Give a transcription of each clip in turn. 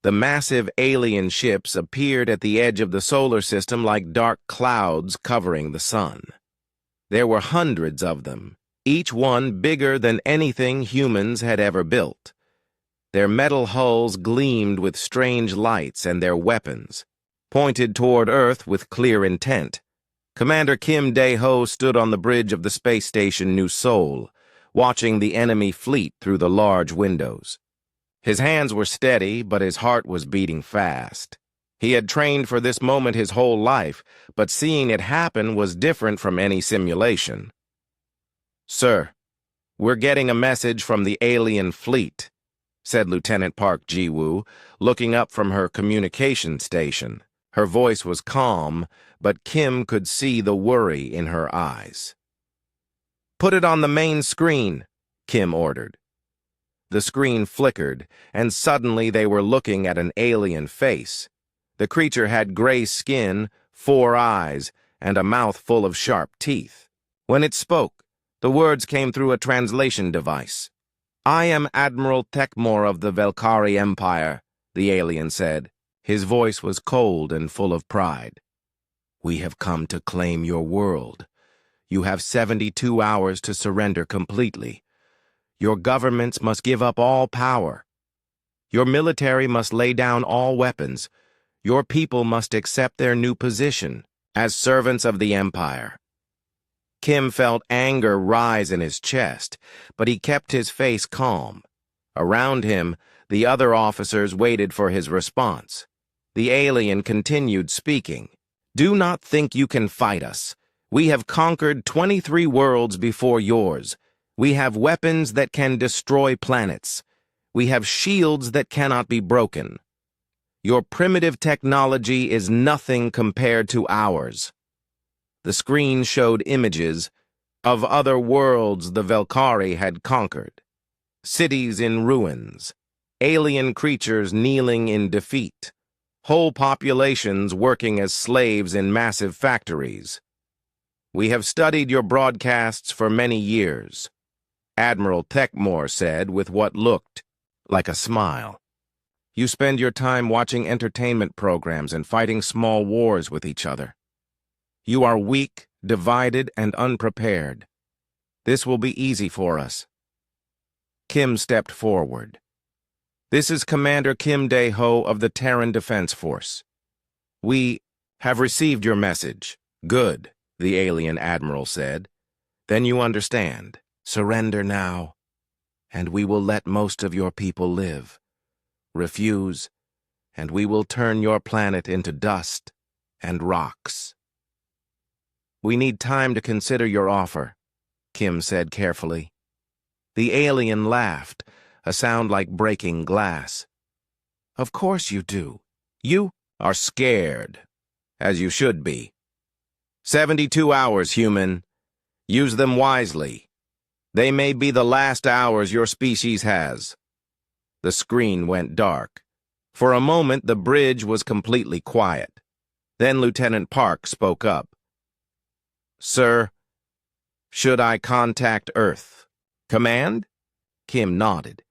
The massive alien ships appeared at the edge of the solar system like dark clouds covering the sun. There were hundreds of them, each one bigger than anything humans had ever built. Their metal hulls gleamed with strange lights, and their weapons pointed toward Earth with clear intent. Commander Kim Dae-ho stood on the bridge of the space station New Seoul, watching the enemy fleet through the large windows. His hands were steady, but his heart was beating fast. He had trained for this moment his whole life, but seeing it happen was different from any simulation. "Sir, we're getting a message from the alien fleet," said Lieutenant Park Ji-woo, looking up from her communication station. Her voice was calm, but Kim could see the worry in her eyes. "Put it on the main screen," Kim ordered. The screen flickered, and suddenly they were looking at an alien face. The creature had gray skin, 4 eyes, and a mouth full of sharp teeth. When it spoke, the words came through a translation device. "I am Admiral Tekmor of the Velkari Empire," the alien said. His voice was cold and full of pride. "We have come to claim your world. You have 72 hours to surrender completely. Your governments must give up all power. Your military must lay down all weapons. Your people must accept their new position as servants of the Empire." Kim felt anger rise in his chest, but he kept his face calm. Around him, the other officers waited for his response. The alien continued speaking. "Do not think you can fight us. We have conquered 23 worlds before yours. We have weapons that can destroy planets. We have shields that cannot be broken. Your primitive technology is nothing compared to ours." The screen showed images of other worlds the Velkari had conquered. Cities in ruins, alien creatures kneeling in defeat, whole populations working as slaves in massive factories. "We have studied your broadcasts for many years," Admiral Tekmor said with what looked like a smile. "You spend your time watching entertainment programs and fighting small wars with each other. You are weak, divided, and unprepared. This will be easy for us." Kim stepped forward. "This is Commander Kim Dae-ho of the Terran Defense Force. We have received your message." "Good," the alien admiral said. "Then you understand. Surrender now, and we will let most of your people live. Refuse, and we will turn your planet into dust and rocks." "We need time to consider your offer," Kim said carefully. The alien laughed, a sound like breaking glass. "Of course you do. You are scared, as you should be. 72 hours, human. Use them wisely. They may be the last hours your species has." The screen went dark. For a moment, the bridge was completely quiet. Then Lieutenant Park spoke up. "Sir, should I contact Earth? Command?" Kim nodded.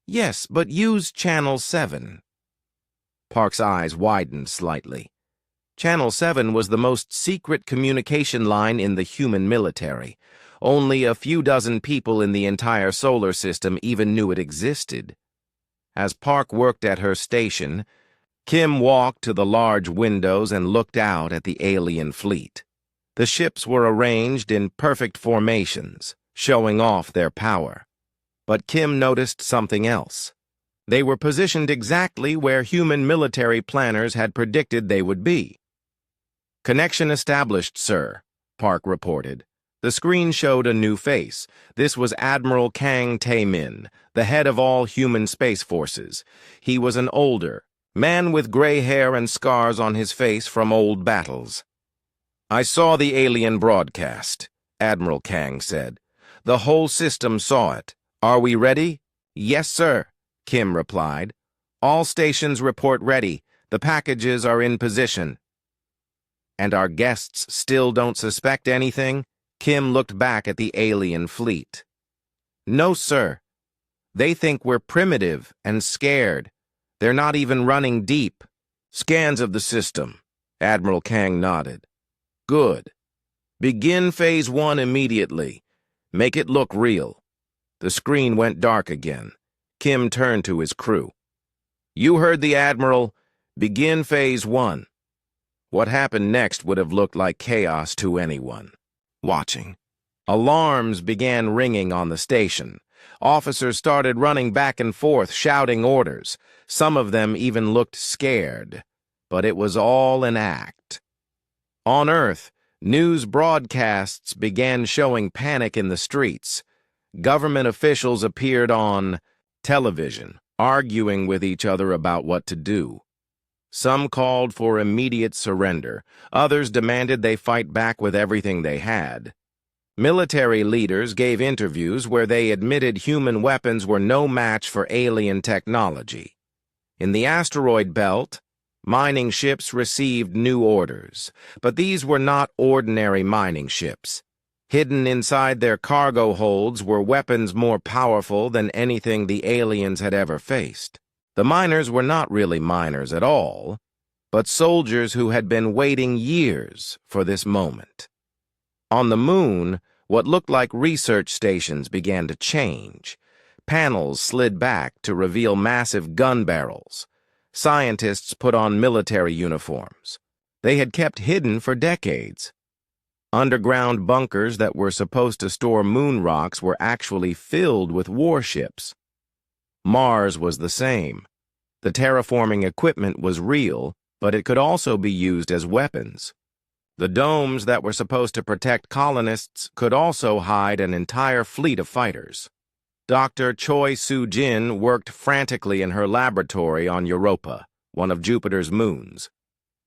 "Yes, but use Channel 7. Park's eyes widened slightly. Channel 7 was the most secret communication line in the human military. Only a few dozen people in the entire solar system even knew it existed. As Park worked at her station, Kim walked to the large windows and looked out at the alien fleet. The ships were arranged in perfect formations, showing off their power. But Kim noticed something else. They were positioned exactly where human military planners had predicted they would be. "Connection established, sir," Park reported. The screen showed a new face. This was Admiral Kang Tae-min, the head of all human space forces. He was an older man with gray hair and scars on his face from old battles. "I saw the alien broadcast," Admiral Kang said. "The whole system saw it. Are we ready?" "Yes, sir," Kim replied. "All stations report ready. The packages are in position." "And our guests still don't suspect anything?" Kim looked back at the alien fleet. "No, sir. They think we're primitive and scared. They're not even running deep. Scans of the system. Admiral Kang nodded. Good. Begin Phase 1 immediately. Make it look real. The screen went dark again. Kim turned to his crew. You heard the Admiral. Begin Phase 1. What happened next would have looked like chaos to anyone watching. Alarms began ringing on the station. Officers started running back and forth, shouting orders. Some of them even looked scared. But it was all an act. On Earth, news broadcasts began showing panic in the streets. Government officials appeared on television, arguing with each other about what to do. Some called for immediate surrender. Others demanded they fight back with everything they had. Military leaders gave interviews where they admitted human weapons were no match for alien technology. In the asteroid belt, mining ships received new orders, but these were not ordinary mining ships. Hidden inside their cargo holds were weapons more powerful than anything the aliens had ever faced. The miners were not really miners at all, but soldiers who had been waiting years for this moment. On the moon, what looked like research stations began to change. Panels slid back to reveal massive gun barrels. Scientists put on military uniforms. They had kept hidden for decades. Underground bunkers that were supposed to store moon rocks were actually filled with warships. Mars was the same. The terraforming equipment was real, but it could also be used as weapons. The domes that were supposed to protect colonists could also hide an entire fleet of fighters. Dr. Choi Soo-jin worked frantically in her laboratory on Europa, one of Jupiter's moons.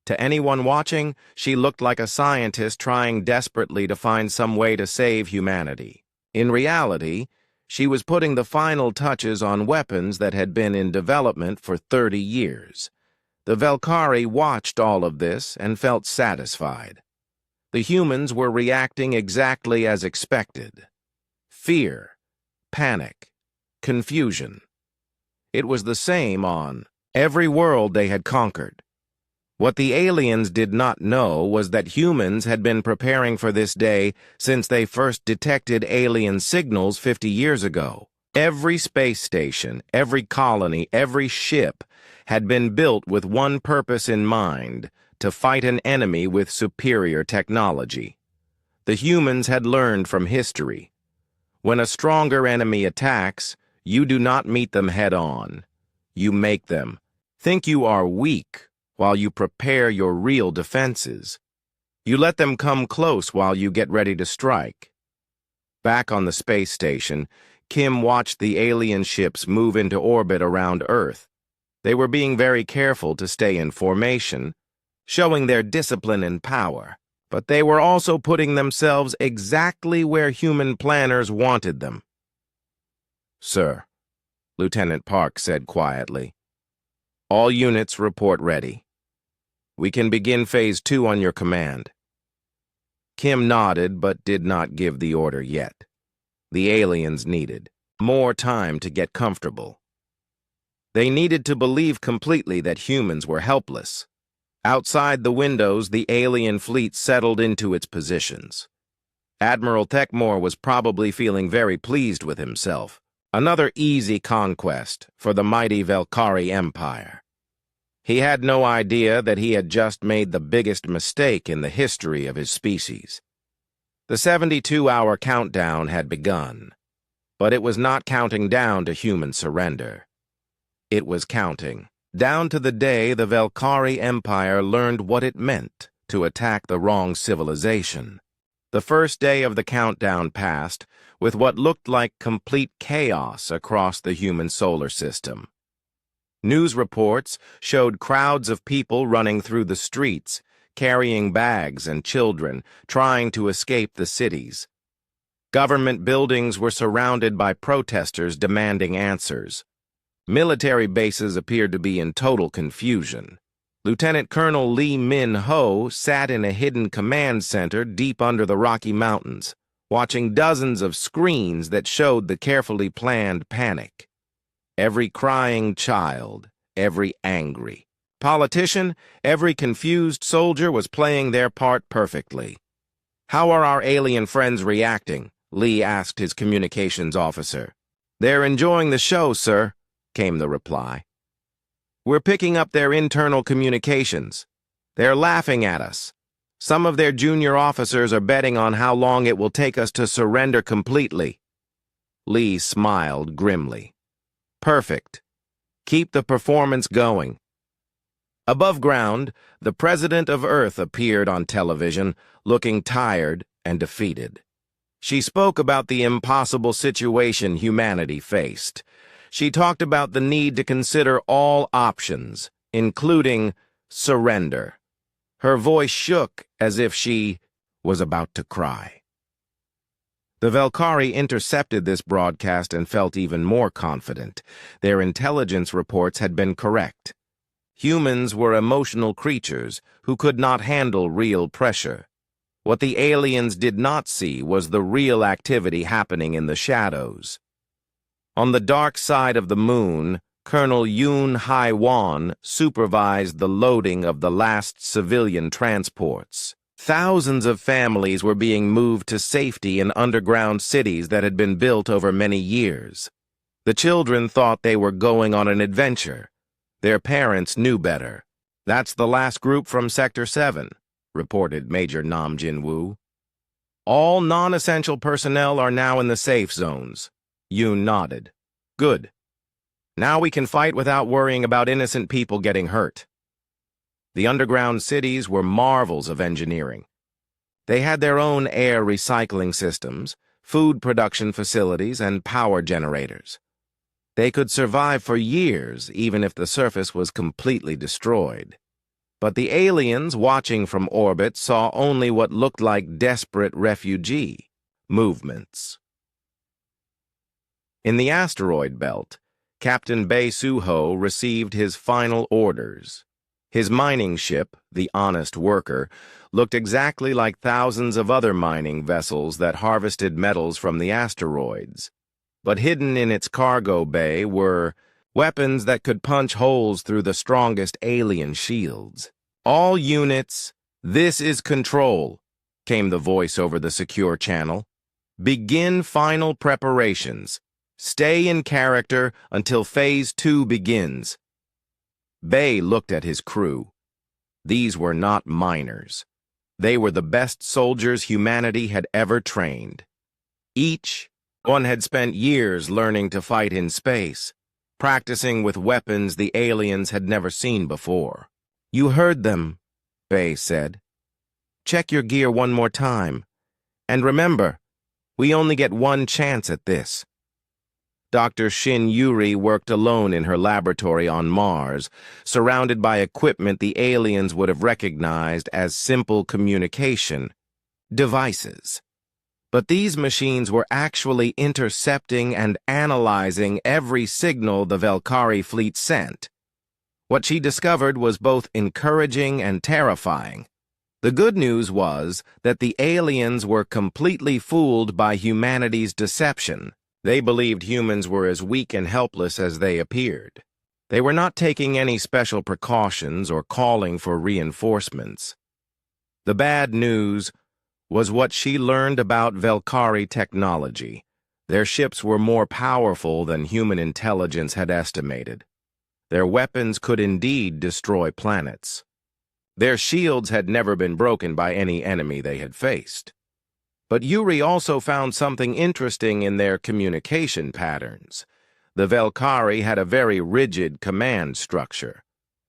To anyone watching, she looked like a scientist trying desperately to find some way to save humanity. In reality, she was putting the final touches on weapons that had been in development for 30 years. The Valkyrie watched all of this and felt satisfied. The humans were reacting exactly as expected. Fear, panic, confusion. It was the same on every world they had conquered. What the aliens did not know was that humans had been preparing for this day since they first detected alien signals 50 years ago. Every space station, every colony, every ship had been built with one purpose in mind: to fight an enemy with superior technology. The humans had learned from history. When a stronger enemy attacks, you do not meet them head-on. You make them think you are weak while you prepare your real defenses. You let them come close while you get ready to strike. Back on the space station, Kim watched the alien ships move into orbit around Earth. They were being very careful to stay in formation, showing their discipline and power, but they were also putting themselves exactly where human planners wanted them. Sir, Lieutenant Park said quietly, all units report ready. We can begin Phase 2 on your command. Kim nodded but did not give the order yet. The aliens needed more time to get comfortable. They needed to believe completely that humans were helpless. Outside the windows, the alien fleet settled into its positions. Admiral Techmore was probably feeling very pleased with himself. Another easy conquest for the mighty Valkyrie Empire. He had no idea that he had just made the biggest mistake in the history of his species. The 72-hour countdown had begun, but it was not counting down to human surrender. It was counting down to the day the Valkyrie Empire learned what it meant to attack the wrong civilization. The first day of the countdown passed with what looked like complete chaos across the human solar system. News reports showed crowds of people running through the streets, carrying bags and children, trying to escape the cities. Government buildings were surrounded by protesters demanding answers. Military bases appeared to be in total confusion. Lieutenant Colonel Lee Min-ho sat in a hidden command center deep under the Rocky Mountains, watching dozens of screens that showed the carefully planned panic. Every crying child, every angry politician, every confused soldier was playing their part perfectly. "How are our alien friends reacting?" Lee asked his communications officer. "They're enjoying the show, sir," came the reply. "We're picking up their internal communications. They're laughing at us. Some of their junior officers are betting on how long it will take us to surrender completely." Lee smiled grimly. "Perfect. Keep the performance going." Above ground, the President of Earth appeared on television, looking tired and defeated. She spoke about the impossible situation humanity faced. She talked about the need to consider all options, including surrender. Her voice shook as if she was about to cry. The Velkari intercepted this broadcast and felt even more confident. Their intelligence reports had been correct. Humans were emotional creatures who could not handle real pressure. What the aliens did not see was the real activity happening in the shadows. On the dark side of the moon, Colonel Yoon Hai-wan supervised the loading of the last civilian transports. Thousands of families were being moved to safety in underground cities that had been built over many years. The children thought they were going on an adventure. Their parents knew better. "That's the last group from Sector 7, reported Major Nam Jin-woo. "All non-essential personnel are now in the safe zones." Yoon nodded. "Good. Now we can fight without worrying about innocent people getting hurt." The underground cities were marvels of engineering. They had their own air recycling systems, food production facilities, and power generators. They could survive for years even if the surface was completely destroyed. But the aliens watching from orbit saw only what looked like desperate refugee movements. In the asteroid belt, Captain Bae Suho received his final orders. His mining ship, the Honest Worker, looked exactly like thousands of other mining vessels that harvested metals from the asteroids. But hidden in its cargo bay were weapons that could punch holes through the strongest alien shields. "All units, this is Control," came the voice over the secure channel. "Begin final preparations. Stay in character until Phase 2 begins." Bay looked at his crew. These were not miners. They were the best soldiers humanity had ever trained. Each one had spent years learning to fight in space, practicing with weapons the aliens had never seen before. "You heard them," Bay said. "Check your gear one more time. And remember, we only get one chance at this." Dr. Shin Yuri worked alone in her laboratory on Mars, surrounded by equipment the aliens would have recognized as simple communication devices. But these machines were actually intercepting and analyzing every signal the Velkari fleet sent. What she discovered was both encouraging and terrifying. The good news was that the aliens were completely fooled by humanity's deception. They believed humans were as weak and helpless as they appeared. They were not taking any special precautions or calling for reinforcements. The bad news was what she learned about Velkari technology. Their ships were more powerful than human intelligence had estimated. Their weapons could indeed destroy planets. Their shields had never been broken by any enemy they had faced. But Yuri also found something interesting in their communication patterns. The Velkari had a very rigid command structure.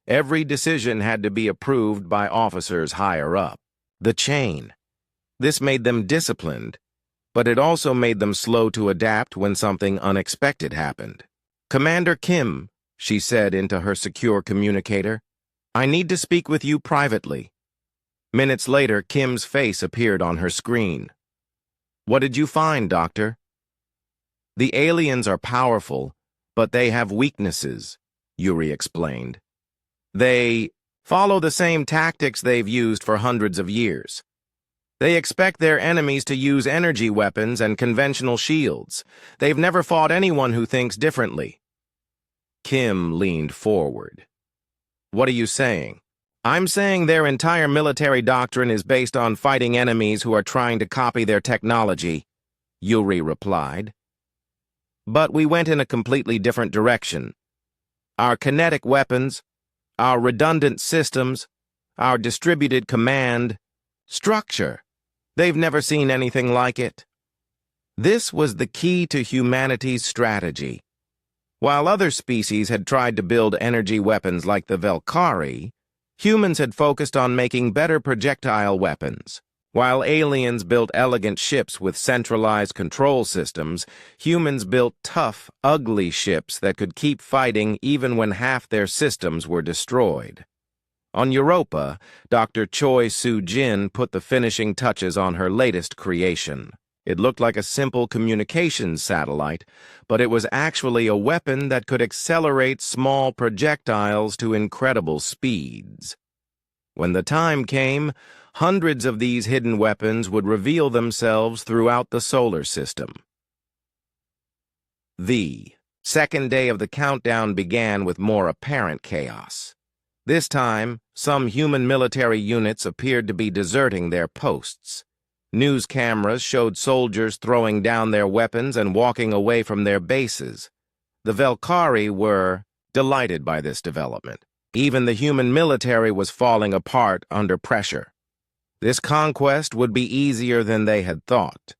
Every decision had to be approved by officers higher up. The chain. This made them disciplined, but it also made them slow to adapt when something unexpected happened. "Commander Kim," she said into her secure communicator, "I need to speak with you privately." Minutes later, Kim's face appeared on her screen. "What did you find, Doctor?" "The aliens are powerful, but they have weaknesses," Yuri explained. "They follow the same tactics they've used for hundreds of years. They expect their enemies to use energy weapons and conventional shields. They've never fought anyone who thinks differently." Kim leaned forward. What are you saying? I'm saying their entire military doctrine is based on fighting enemies who are trying to copy their technology, Yuri replied. But we went in a completely different direction. Our kinetic weapons, our redundant systems, our distributed command, structure. They've never seen anything like it. This was the key to humanity's strategy. While other species had tried to build energy weapons like the Velkari, humans had focused on making better projectile weapons. While aliens built elegant ships with centralized control systems, humans built tough, ugly ships that could keep fighting even when half their systems were destroyed. On Europa, Dr. Choi Soo-jin put the finishing touches on her latest creation. It looked like a simple communications satellite, but it was actually a weapon that could accelerate small projectiles to incredible speeds. When the time came, hundreds of these hidden weapons would reveal themselves throughout the solar system. The second day of the countdown began with more apparent chaos. This time, some human military units appeared to be deserting their posts. News cameras showed soldiers throwing down their weapons and walking away from their bases. The Velkari were delighted by this development. Even the human military was falling apart under pressure. This conquest would be easier than they had thought.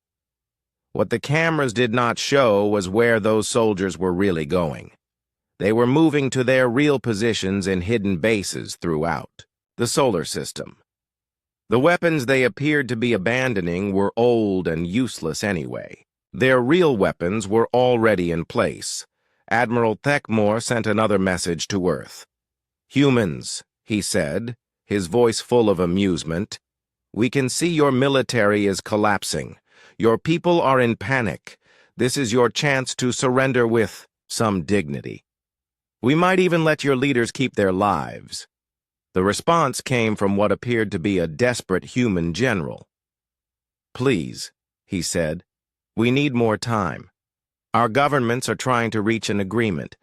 What the cameras did not show was where those soldiers were really going. They were moving to their real positions in hidden bases throughout the solar system. The weapons they appeared to be abandoning were old and useless anyway. Their real weapons were already in place. Admiral Thekmore sent another message to Earth. "Humans," he said, his voice full of amusement, "we can see your military is collapsing. Your people are in panic. This is your chance to surrender with some dignity. We might even let your leaders keep their lives." The response came from what appeared to be a desperate human general. "Please," he said, "we need more time. Our governments are trying to reach an agreement.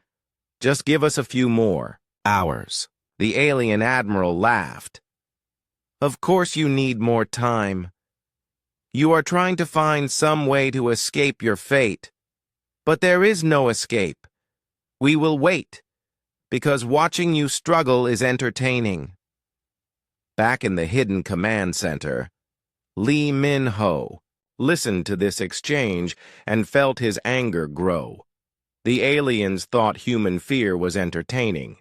Just give us a few more hours." The alien admiral laughed. "Of course you need more time. You are trying to find some way to escape your fate. But there is no escape. We will wait, because watching you struggle is entertaining." Back in the hidden command center, Lee Min-ho listened to this exchange and felt his anger grow. The aliens thought human fear was entertaining.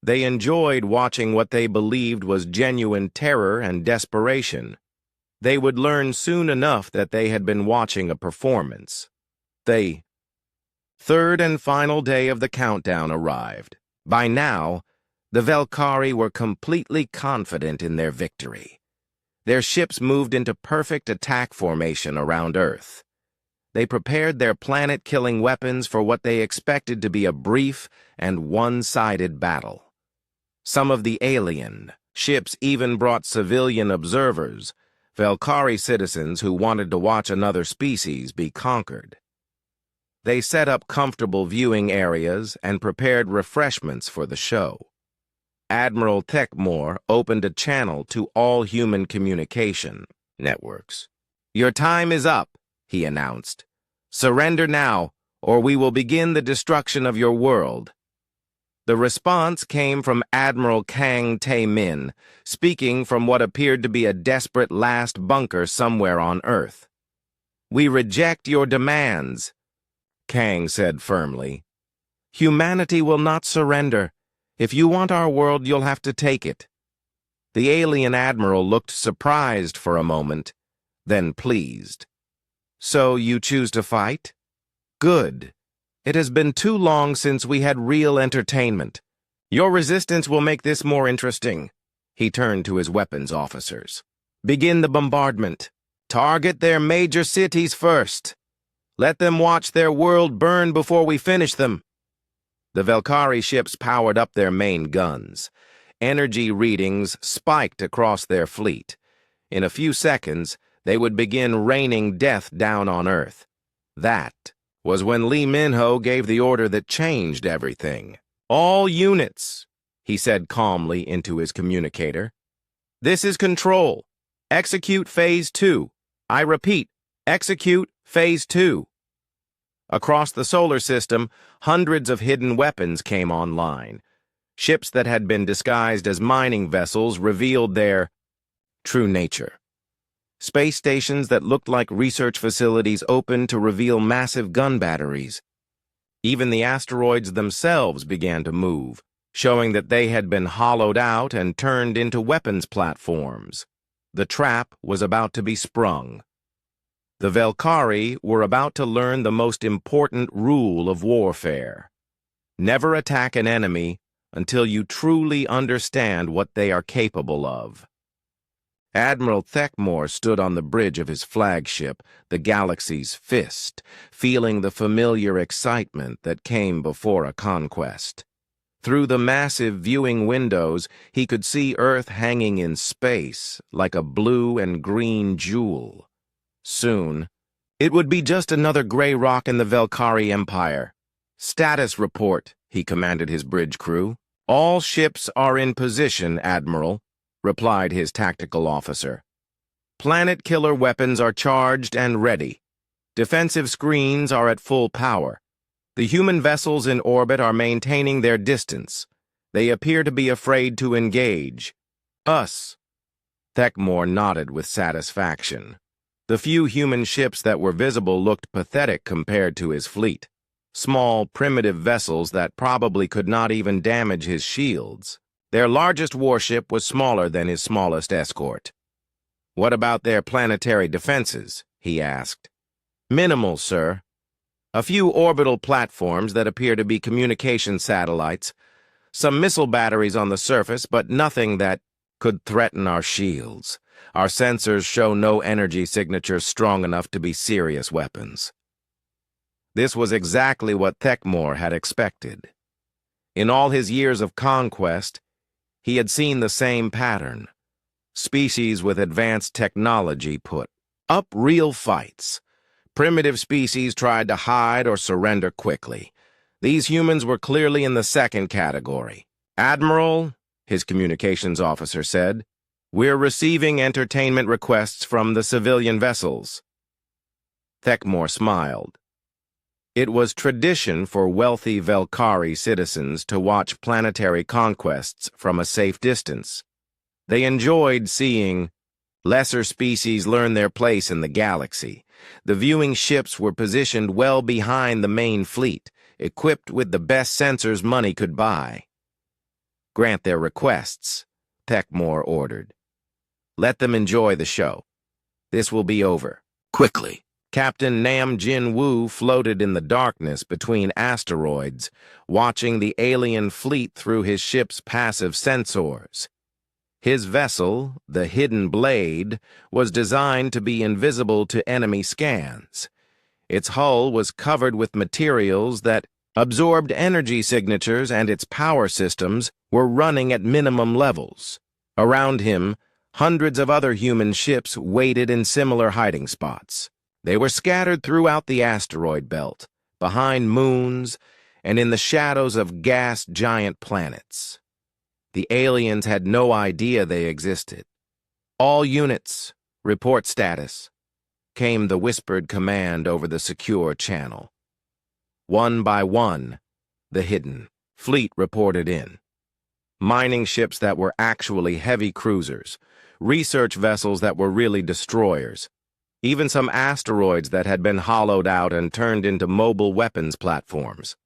They enjoyed watching what they believed was genuine terror and desperation. They would learn soon enough that they had been watching a performance. The third and final day of the countdown arrived. By now, the Velkari were completely confident in their victory. Their ships moved into perfect attack formation around Earth. They prepared their planet-killing weapons for what they expected to be a brief and one-sided battle. Some of the alien ships even brought civilian observers, Velkari citizens who wanted to watch another species be conquered. They set up comfortable viewing areas and prepared refreshments for the show. Admiral Thekmore opened a channel to all human communication networks. "Your time is up," he announced. "Surrender now, or we will begin the destruction of your world." The response came from Admiral Kang Tae-min, speaking from what appeared to be a desperate last bunker somewhere on Earth. "We reject your demands," Kang said firmly. "Humanity will not surrender. If you want our world, you'll have to take it." The alien admiral looked surprised for a moment, then pleased. "So you choose to fight? Good. It has been too long since we had real entertainment. Your resistance will make this more interesting." He turned to his weapons officers. "Begin the bombardment. Target their major cities first. Let them watch their world burn before we finish them." The Velkari ships powered up their main guns. Energy readings spiked across their fleet. In a few seconds, they would begin raining death down on Earth. That was when Lee Min-ho gave the order that changed everything. "All units," he said calmly into his communicator. "This is Control. Execute Phase 2. I repeat, execute Phase 2. Across the solar system, hundreds of hidden weapons came online. Ships that had been disguised as mining vessels revealed their true nature. Space stations that looked like research facilities opened to reveal massive gun batteries. Even the asteroids themselves began to move, showing that they had been hollowed out and turned into weapons platforms. The trap was about to be sprung. The Velkari were about to learn the most important rule of warfare. Never attack an enemy until you truly understand what they are capable of. Admiral Thekmore stood on the bridge of his flagship, the Galaxy's Fist, feeling the familiar excitement that came before a conquest. Through the massive viewing windows, he could see Earth hanging in space like a blue and green jewel. Soon, it would be just another gray rock in the Velkari Empire. "Status report," he commanded his bridge crew. "All ships are in position, Admiral," replied his tactical officer. "Planet killer weapons are charged and ready. Defensive screens are at full power. The human vessels in orbit are maintaining their distance. They appear to be afraid to engage. Us." Thekmore nodded with satisfaction. The few human ships that were visible looked pathetic compared to his fleet. Small, primitive vessels that probably could not even damage his shields. Their largest warship was smaller than his smallest escort. "What about their planetary defenses?" he asked. "Minimal, sir. A few orbital platforms that appear to be communication satellites, some missile batteries on the surface, but nothing that could threaten our shields. Our sensors show no energy signatures strong enough to be serious weapons." This was exactly what Thekmore had expected. In all his years of conquest, he had seen the same pattern. Species with advanced technology put up real fights. Primitive species tried to hide or surrender quickly. These humans were clearly in the second category. "Admiral," his communications officer said, "we're receiving entertainment requests from the civilian vessels." Thekmore smiled. It was tradition for wealthy Velkari citizens to watch planetary conquests from a safe distance. They enjoyed seeing lesser species learn their place in the galaxy. The viewing ships were positioned well behind the main fleet, equipped with the best sensors money could buy. "Grant their requests," Thekmore ordered. "Let them enjoy the show. This will be over quickly." Captain Nam Jin Woo floated in the darkness between asteroids, watching the alien fleet through his ship's passive sensors. His vessel, the Hidden Blade, was designed to be invisible to enemy scans. Its hull was covered with materials that absorbed energy signatures, and its power systems were running at minimum levels. Around him, hundreds of other human ships waited in similar hiding spots. They were scattered throughout the asteroid belt, behind moons, and in the shadows of gas giant planets. The aliens had no idea they existed. "All units, report status," came the whispered command over the secure channel. One by one, the hidden fleet reported in. Mining ships that were actually heavy cruisers, research vessels that were really destroyers, even some asteroids that had been hollowed out and turned into mobile weapons platforms.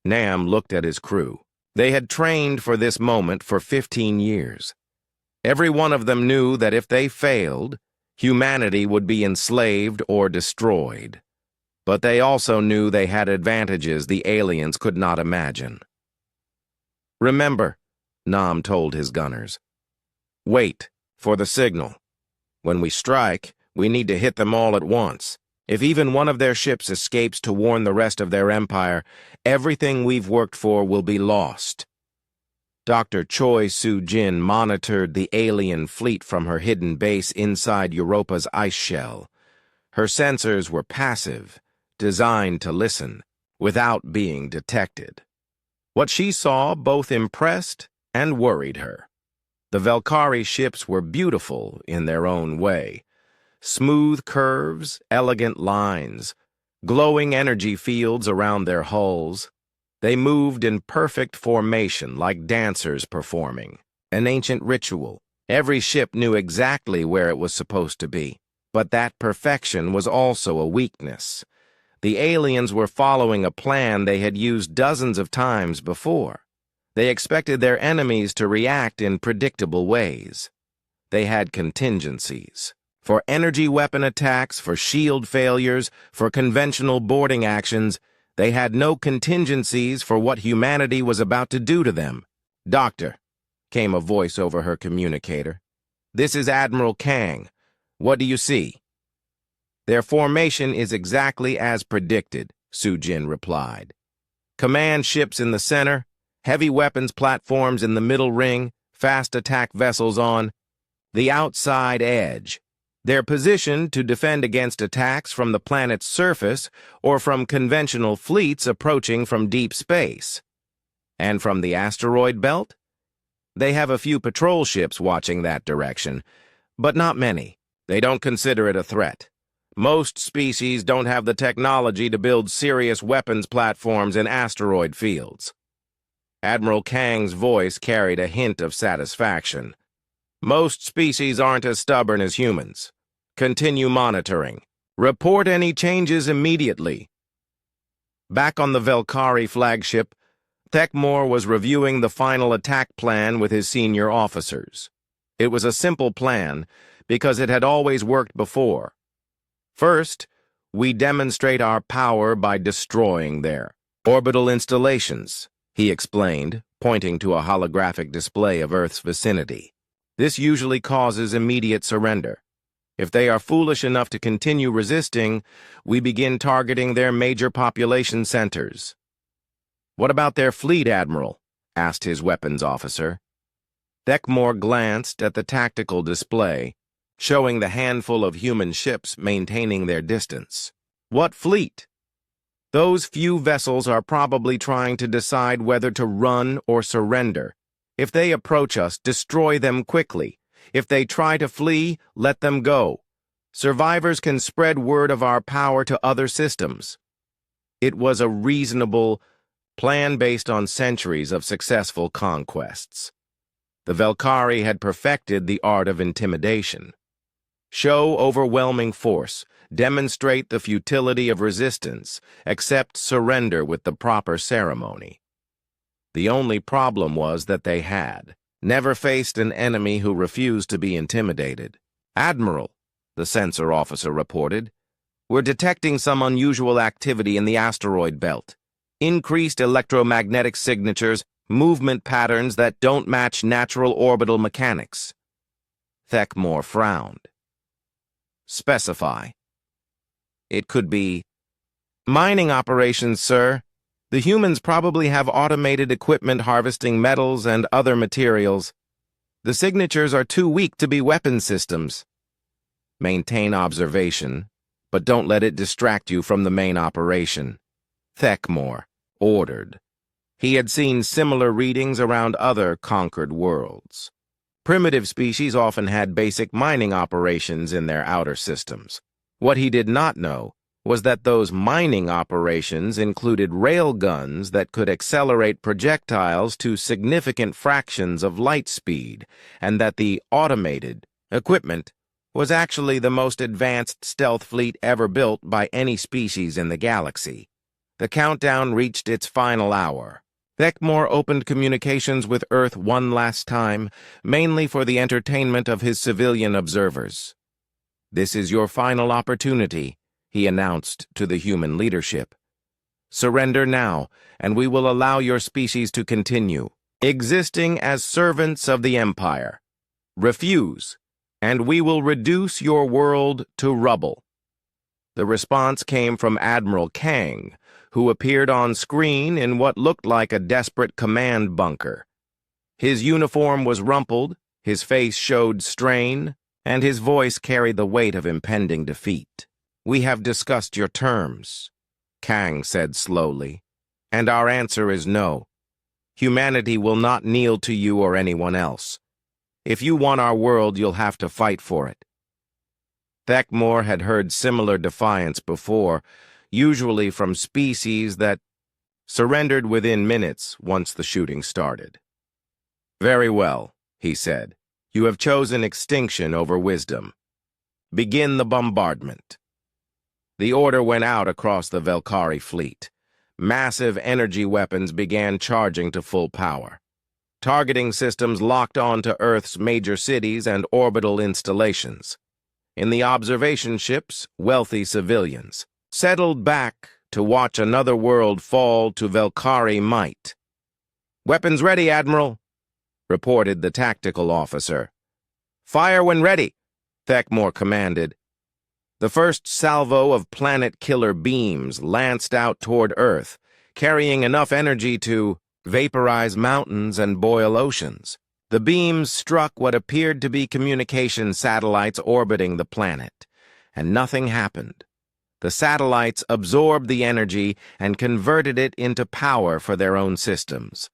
Nam looked at his crew. They had trained for this moment for 15 years. Every one of them knew that if they failed, humanity would be enslaved or destroyed. But they also knew they had advantages the aliens could not imagine. "Remember," Nam told his gunners, "wait for the signal. When we strike, we need to hit them all at once. If even one of their ships escapes to warn the rest of their empire, everything we've worked for will be lost." Dr. Choi Soo-jin monitored the alien fleet from her hidden base inside Europa's ice shell. Her sensors were passive, designed to listen, without being detected. What she saw both impressed and worried her. The Valkyrie ships were beautiful in their own way. Smooth curves, elegant lines, glowing energy fields around their hulls. They moved in perfect formation like dancers performing. An ancient ritual. Every ship knew exactly where it was supposed to be. But that perfection was also a weakness. The aliens were following a plan they had used dozens of times before. They expected their enemies to react in predictable ways. They had contingencies. For energy weapon attacks, for shield failures, for conventional boarding actions, they had no contingencies for what humanity was about to do to them. "Doctor," came a voice over her communicator. "This is Admiral Kang. What do you see?" "Their formation is exactly as predicted," Sujin replied. "Command ships in the center, heavy weapons platforms in the middle ring, fast attack vessels on the outside edge. They're positioned to defend against attacks from the planet's surface or from conventional fleets approaching from deep space. And from the asteroid belt? They have a few patrol ships watching that direction, but not many. They don't consider it a threat. Most species don't have the technology to build serious weapons platforms in asteroid fields." Admiral Kang's voice carried a hint of satisfaction. "Most species aren't as stubborn as humans. Continue monitoring. Report any changes immediately." Back on the Valkyrie flagship, Thekmor was reviewing the final attack plan with his senior officers. It was a simple plan because it had always worked before. "First, we demonstrate our power by destroying their orbital installations," he explained, pointing to a holographic display of Earth's vicinity. "This usually causes immediate surrender. If they are foolish enough to continue resisting, we begin targeting their major population centers." "What about their fleet, Admiral?" asked his weapons officer. Thekmor glanced at the tactical display, showing the handful of human ships maintaining their distance. "What fleet? Those few vessels are probably trying to decide whether to run or surrender. If they approach us, destroy them quickly. If they try to flee, let them go. Survivors can spread word of our power to other systems." It was a reasonable plan based on centuries of successful conquests. The Valkyrie had perfected the art of intimidation. Show overwhelming force, demonstrate the futility of resistance, accept surrender with the proper ceremony. The only problem was that they had never faced an enemy who refused to be intimidated. "Admiral," the sensor officer reported, "we're detecting some unusual activity in the asteroid belt. Increased electromagnetic signatures, movement patterns that don't match natural orbital mechanics." Thekmor frowned. "Specify." "It could be mining operations, sir. The humans probably have automated equipment harvesting metals and other materials. The signatures are too weak to be weapon systems." "Maintain observation, but don't let it distract you from the main operation," Thekmor ordered. He had seen similar readings around other conquered worlds. Primitive species often had basic mining operations in their outer systems. What he did not know was that those mining operations included railguns that could accelerate projectiles to significant fractions of light speed, and that the automated equipment was actually the most advanced stealth fleet ever built by any species in the galaxy. The countdown reached its final hour. Thekmor opened communications with Earth one last time, mainly for the entertainment of his civilian observers. "This is your final opportunity," he announced to the human leadership. "Surrender now, and we will allow your species to continue, existing as servants of the Empire. Refuse, and we will reduce your world to rubble." The response came from Admiral Kang, who appeared on screen in what looked like a desperate command bunker. His uniform was rumpled, his face showed strain, and his voice carried the weight of impending defeat. "We have discussed your terms," Kang said slowly, "and our answer is no. Humanity will not kneel to you or anyone else. If you want our world, you'll have to fight for it. Thekmor had heard similar defiance before, usually from species that surrendered within minutes once the shooting started. Very well, he said. You have chosen extinction over wisdom. Begin the bombardment. The order went out across the Velkari fleet. Massive energy weapons began charging to full power. Targeting systems locked on to Earth's major cities and orbital installations. In the observation ships, wealthy civilians settled back to watch another world fall to Velkari might. "Weapons ready, Admiral," reported the tactical officer. "Fire when ready," Thekmor commanded. The first salvo of planet-killer beams lanced out toward Earth, carrying enough energy to vaporize mountains and boil oceans. The beams struck what appeared to be communication satellites orbiting the planet, and nothing happened. The satellites absorbed the energy and converted it into power for their own systems.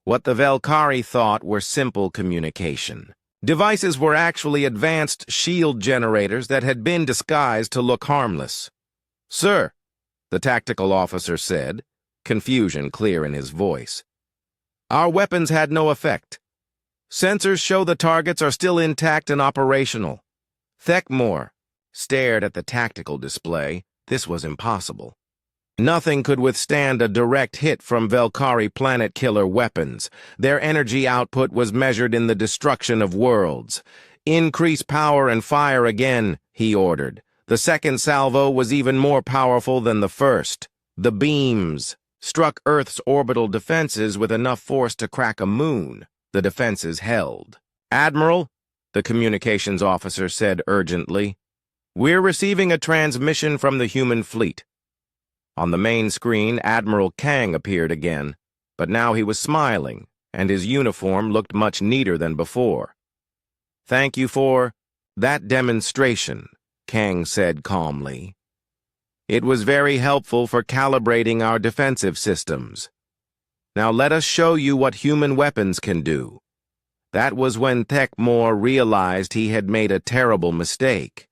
What the Velkari thought were simple communication devices were actually advanced shield generators that had been disguised to look harmless. "Sir," the tactical officer said, confusion clear in his voice, "our weapons had no effect. Sensors show the targets are still intact and operational." Thekmor stared at the tactical display. This was impossible. Nothing could withstand a direct hit from Velkari planet-killer weapons. Their energy output was measured in the destruction of worlds. "Increase power and fire again," he ordered. The second salvo was even more powerful than the first. The beams struck Earth's orbital defenses with enough force to crack a moon. The defenses held. "Admiral," the communications officer said urgently, "we're receiving a transmission from the human fleet." On the main screen, Admiral Kang appeared again, but now he was smiling, and his uniform looked much neater than before. "Thank you for that demonstration," Kang said calmly. "It was very helpful for calibrating our defensive systems. Now let us show you what human weapons can do." That was when Thekmor realized he had made a terrible mistake.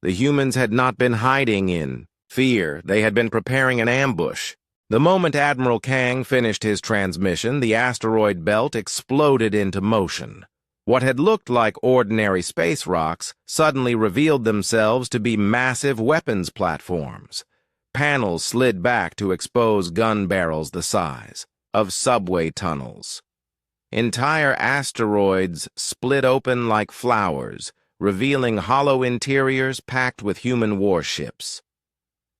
The humans had not been hiding in fear. They had been preparing an ambush. The moment Admiral Kang finished his transmission, the asteroid belt exploded into motion. What had looked like ordinary space rocks suddenly revealed themselves to be massive weapons platforms. Panels slid back to expose gun barrels the size of subway tunnels. Entire asteroids split open like flowers, revealing hollow interiors packed with human warships.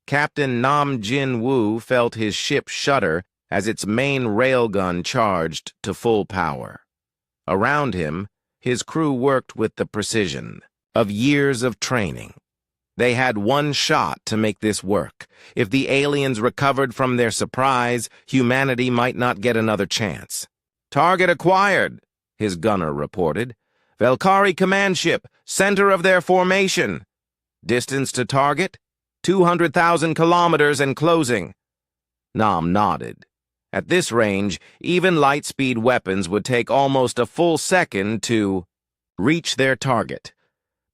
Captain Nam Jin Woo felt his ship shudder as its main railgun charged to full power. Around him, his crew worked with the precision of years of training. They had one shot to make this work. If the aliens recovered from their surprise, humanity might not get another chance. "Target acquired," his gunner reported. "Velkari command ship, center of their formation. Distance to target? 200,000 kilometers and closing." Nam nodded. At this range, even light-speed weapons would take almost a full second to reach their target.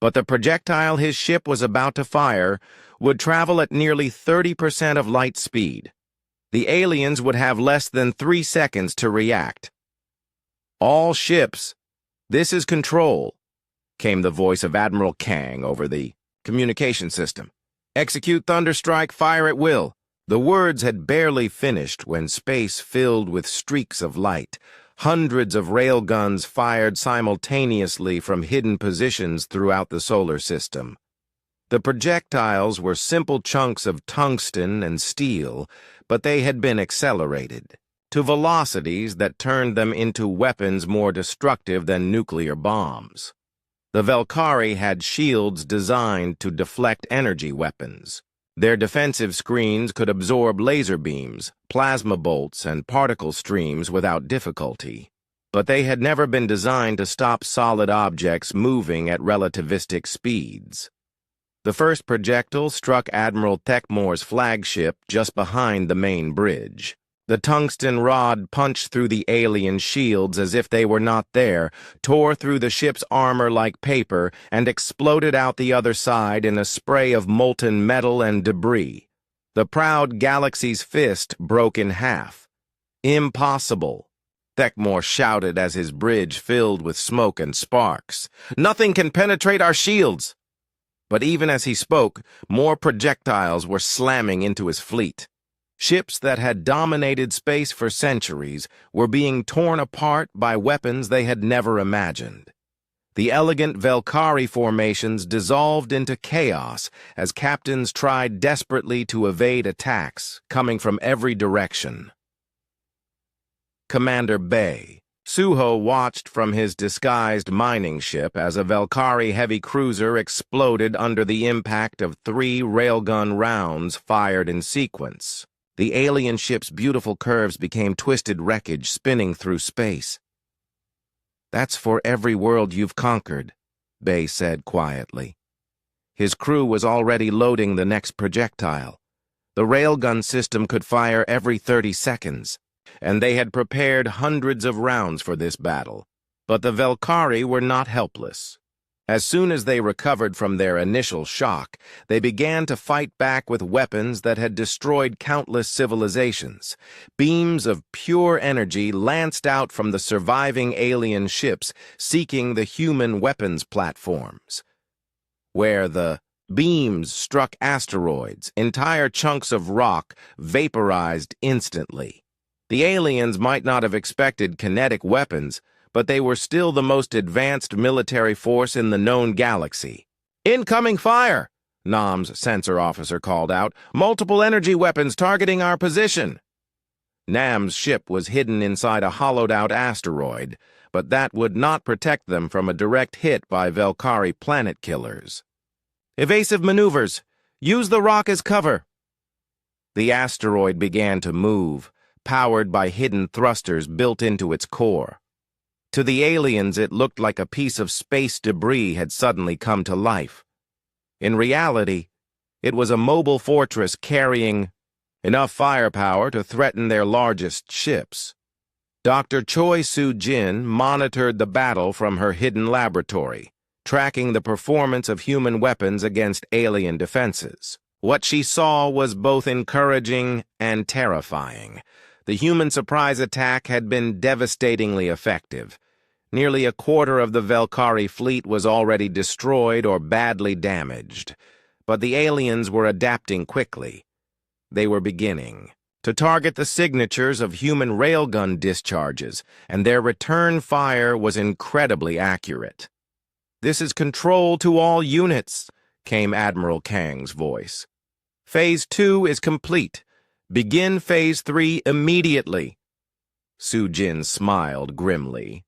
But the projectile his ship was about to fire would travel at nearly 30% of light speed. The aliens would have less than 3 seconds to react. "All ships, this is Control," came the voice of Admiral Kang over the communication system. "Execute Thunderstrike, fire at will." The words had barely finished when space filled with streaks of light. Hundreds of railguns fired simultaneously from hidden positions throughout the solar system. The projectiles were simple chunks of tungsten and steel, but they had been accelerated to velocities that turned them into weapons more destructive than nuclear bombs. The Velkari had shields designed to deflect energy weapons. Their defensive screens could absorb laser beams, plasma bolts, and particle streams without difficulty. But they had never been designed to stop solid objects moving at relativistic speeds. The first projectile struck Admiral Thekmor's flagship just behind the main bridge. The tungsten rod punched through the alien shields as if they were not there, tore through the ship's armor like paper, and exploded out the other side in a spray of molten metal and debris. The proud galaxy's fist broke in half. Impossible, Thekmore shouted as his bridge filled with smoke and sparks. Nothing can penetrate our shields! But even as he spoke, more projectiles were slamming into his fleet. Ships that had dominated space for centuries were being torn apart by weapons they had never imagined. The elegant Velkari formations dissolved into chaos as captains tried desperately to evade attacks coming from every direction. Commander Bay. Suho watched from his disguised mining ship as a Velkari heavy cruiser exploded under the impact of 3 railgun rounds fired in sequence. The alien ship's beautiful curves became twisted wreckage spinning through space. "That's for every world you've conquered," Bay said quietly. His crew was already loading the next projectile. The railgun system could fire every 30 seconds, and they had prepared hundreds of rounds for this battle. But the Velkari were not helpless. As soon as they recovered from their initial shock, they began to fight back with weapons that had destroyed countless civilizations. Beams of pure energy lanced out from the surviving alien ships, seeking the human weapons platforms. Where the beams struck asteroids, entire chunks of rock vaporized instantly. The aliens might not have expected kinetic weapons, but they were still the most advanced military force in the known galaxy. "Incoming fire!" Nam's sensor officer called out. "Multiple energy weapons targeting our position." Nam's ship was hidden inside a hollowed-out asteroid, but that would not protect them from a direct hit by Velkari planet killers. "Evasive maneuvers! Use the rock as cover!" The asteroid began to move, powered by hidden thrusters built into its core. To the aliens, it looked like a piece of space debris had suddenly come to life. In reality, it was a mobile fortress carrying enough firepower to threaten their largest ships. Dr. Choi Soo-jin monitored the battle from her hidden laboratory, tracking the performance of human weapons against alien defenses. What she saw was both encouraging and terrifying. The human surprise attack had been devastatingly effective. Nearly a quarter of the Velkari fleet was already destroyed or badly damaged. But the aliens were adapting quickly. They were beginning to target the signatures of human railgun discharges, and their return fire was incredibly accurate. "This is control to all units," came Admiral Kang's voice. "Phase 2 is complete. Begin Phase 3 immediately." Soo-jin smiled grimly.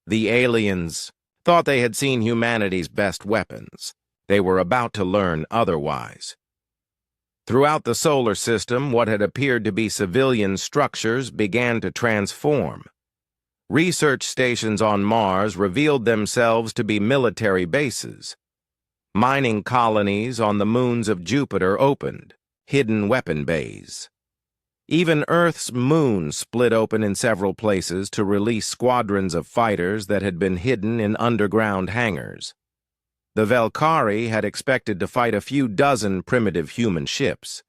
The aliens thought they had seen humanity's best weapons. They were about to learn otherwise. Throughout the solar system, what had appeared to be civilian structures began to transform. Research stations on Mars revealed themselves to be military bases. Mining colonies on the moons of Jupiter opened, hidden weapon bays. Even Earth's moon split open in several places to release squadrons of fighters that had been hidden in underground hangars. The Velkari had expected to fight a few dozen primitive human ships.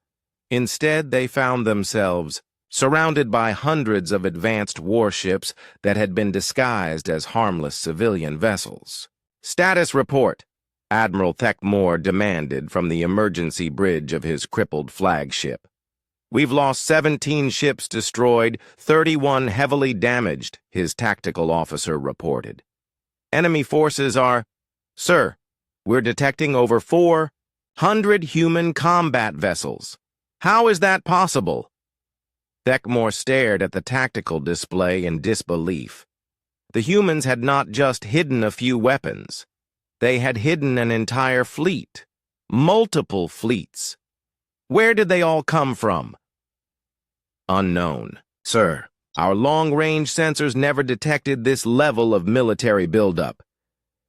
Instead, they found themselves surrounded by hundreds of advanced warships that had been disguised as harmless civilian vessels. "Status report," Admiral Thekmore demanded from the emergency bridge of his crippled flagship. "We've lost 17 ships destroyed, 31 heavily damaged," his tactical officer reported. "Enemy forces are—" "Sir, we're detecting over 400 human combat vessels. How is that possible?" Thekmore stared at the tactical display in disbelief. The humans had not just hidden a few weapons. They had hidden an entire fleet. Multiple fleets. Where did they all come from? "Unknown. Sir, our long-range sensors never detected this level of military buildup.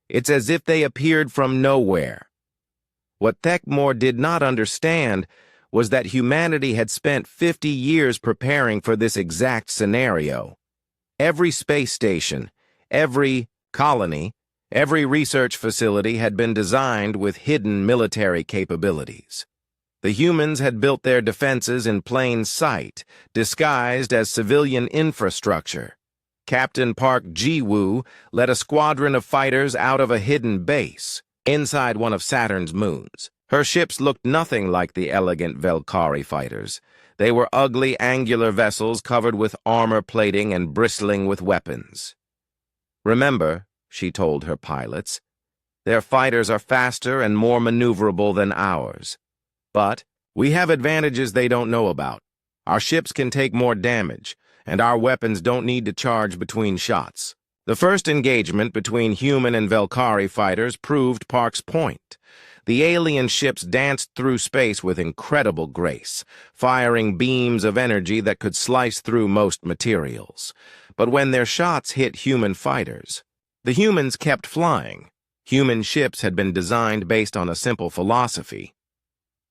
It's as if they appeared from nowhere." What Thekmore did not understand was that humanity had spent 50 years preparing for this exact scenario. Every space station, every colony, every research facility had been designed with hidden military capabilities. The humans had built their defenses in plain sight, disguised as civilian infrastructure. Captain Park Ji-woo led a squadron of fighters out of a hidden base, inside one of Saturn's moons. Her ships looked nothing like the elegant Valkyrie fighters. They were ugly, angular vessels covered with armor plating and bristling with weapons. "Remember," she told her pilots, "their fighters are faster and more maneuverable than ours. But we have advantages they don't know about. Our ships can take more damage, and our weapons don't need to charge between shots." The first engagement between human and Valkyrie fighters proved Park's point. The alien ships danced through space with incredible grace, firing beams of energy that could slice through most materials. But when their shots hit human fighters, the humans kept flying. Human ships had been designed based on a simple philosophy: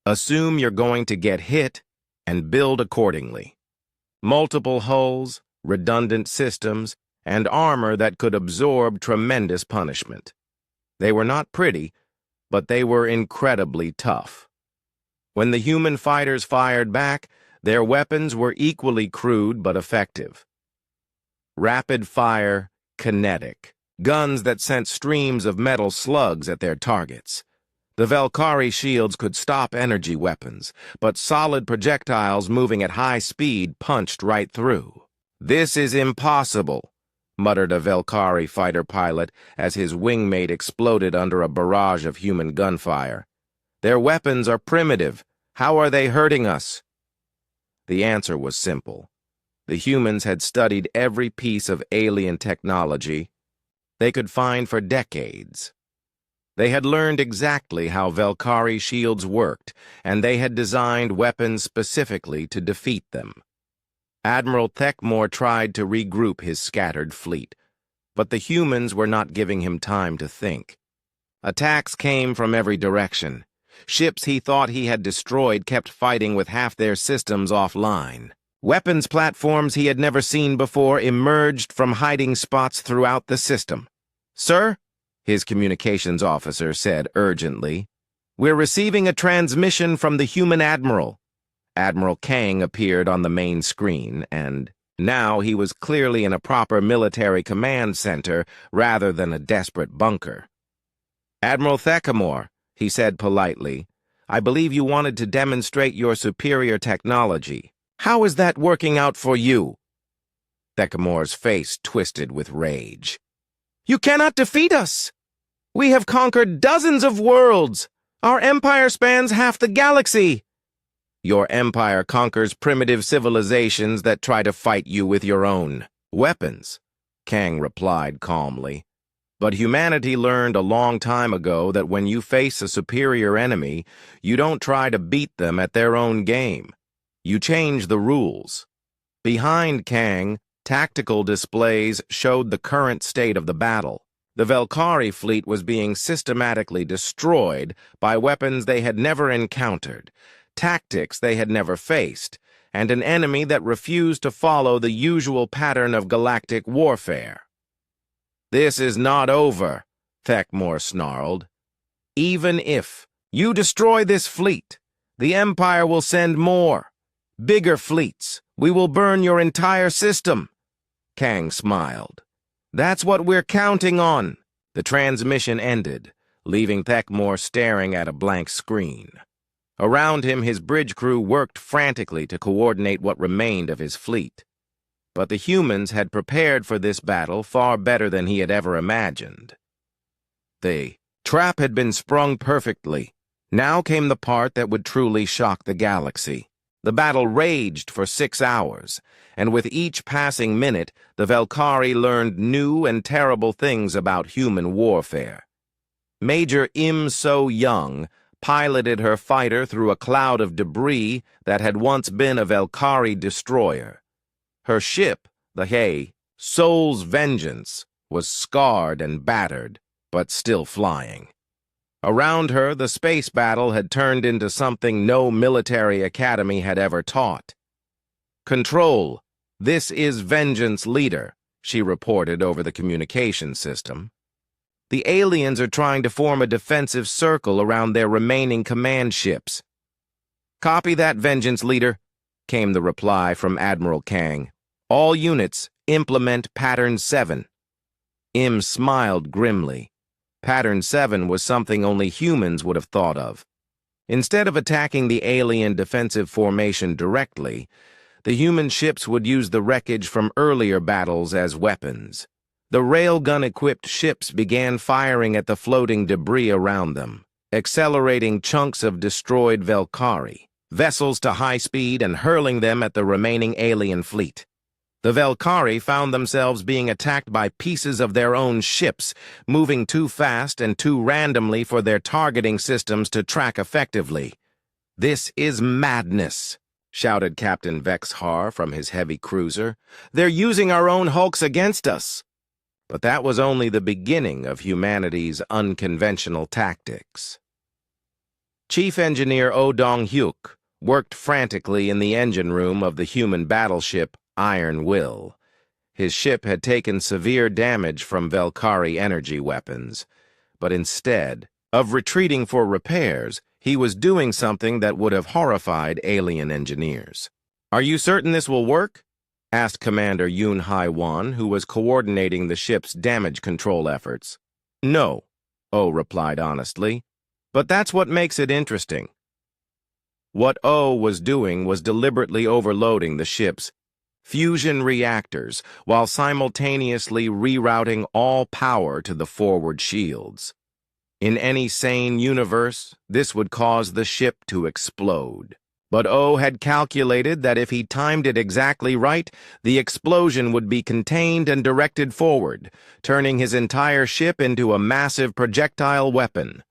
assume you're going to get hit and build accordingly. Multiple hulls, redundant systems, and armor that could absorb tremendous punishment. They were not pretty, but they were incredibly tough. When the human fighters fired back, their weapons were equally crude but effective. Rapid-fire, kinetic, guns that sent streams of metal slugs at their targets. The Valkyrie shields could stop energy weapons, but solid projectiles moving at high speed punched right through. "This is impossible," muttered a Valkyrie fighter pilot as his wingmate exploded under a barrage of human gunfire. "Their weapons are primitive. How are they hurting us?" The answer was simple. The humans had studied every piece of alien technology they could find for decades. They had learned exactly how Valkyrie shields worked, and they had designed weapons specifically to defeat them. Admiral Thekmore tried to regroup his scattered fleet, but the humans were not giving him time to think. Attacks came from every direction. Ships he thought he had destroyed kept fighting with half their systems offline. Weapons platforms he had never seen before emerged from hiding spots throughout the system. "Sir," his communications officer said urgently, "we're receiving a transmission from the human admiral." Admiral Kang appeared on the main screen, and now he was clearly in a proper military command center rather than a desperate bunker. "Admiral Thekmore," he said politely, "I believe you wanted to demonstrate your superior technology. How is that working out for you?" Thekmore's face twisted with rage. "You cannot defeat us! We have conquered dozens of worlds! Our empire spans half the galaxy! Your empire conquers primitive civilizations that try to fight you with your own weapons," Kang replied calmly. "But humanity learned a long time ago that when you face a superior enemy, you don't try to beat them at their own game. You change the rules." Behind Kang, tactical displays showed the current state of the battle. The Valkyrie fleet was being systematically destroyed by weapons they had never encountered, tactics they had never faced, and an enemy that refused to follow the usual pattern of galactic warfare. "This is not over," Thekmore snarled. "Even if you destroy this fleet, the Empire will send more, bigger fleets. We will burn your entire system." Kang smiled. "That's what we're counting on." The transmission ended, leaving Thekmore staring at a blank screen. Around him, his bridge crew worked frantically to coordinate what remained of his fleet. But the humans had prepared for this battle far better than he had ever imagined. The trap had been sprung perfectly. Now came the part that would truly shock the galaxy. The battle raged for 6 hours, and with each passing minute, the Valkyrie learned new and terrible things about human warfare. Major Im So-young piloted her fighter through a cloud of debris that had once been a Valkyrie destroyer. Her ship, the Soul's Vengeance, was scarred and battered, but still flying. Around her, the space battle had turned into something no military academy had ever taught. "Control, this is Vengeance Leader," she reported over the communication system. "The aliens are trying to form a defensive circle around their remaining command ships." "Copy that, Vengeance Leader," came the reply from Admiral Kang. "All units, implement Pattern 7. Im smiled grimly. Pattern 7 was something only humans would have thought of. Instead of attacking the alien defensive formation directly, the human ships would use the wreckage from earlier battles as weapons. The railgun-equipped ships began firing at the floating debris around them, accelerating chunks of destroyed Valkyrie vessels to high speed and hurling them at the remaining alien fleet. The Valkyrie found themselves being attacked by pieces of their own ships, moving too fast and too randomly for their targeting systems to track effectively. "This is madness," shouted Captain Vexhar from his heavy cruiser. "They're using our own hulks against us." But that was only the beginning of humanity's unconventional tactics. Chief Engineer Oh Dong-hyuk worked frantically in the engine room of the human battleship Iron Will. His ship had taken severe damage from Valkyrie energy weapons, but instead of retreating for repairs, he was doing something that would have horrified alien engineers. "Are you certain this will work?" asked Commander Yoon Hai-won, who was coordinating the ship's damage control efforts. "No," Oh replied honestly, "but that's what makes it interesting." What Oh was doing was deliberately overloading the ship's fusion reactors while simultaneously rerouting all power to the forward shields. In any sane universe, this would cause the ship to explode. But Oh had calculated that if he timed it exactly right, the explosion would be contained and directed forward, turning his entire ship into a massive projectile weapon.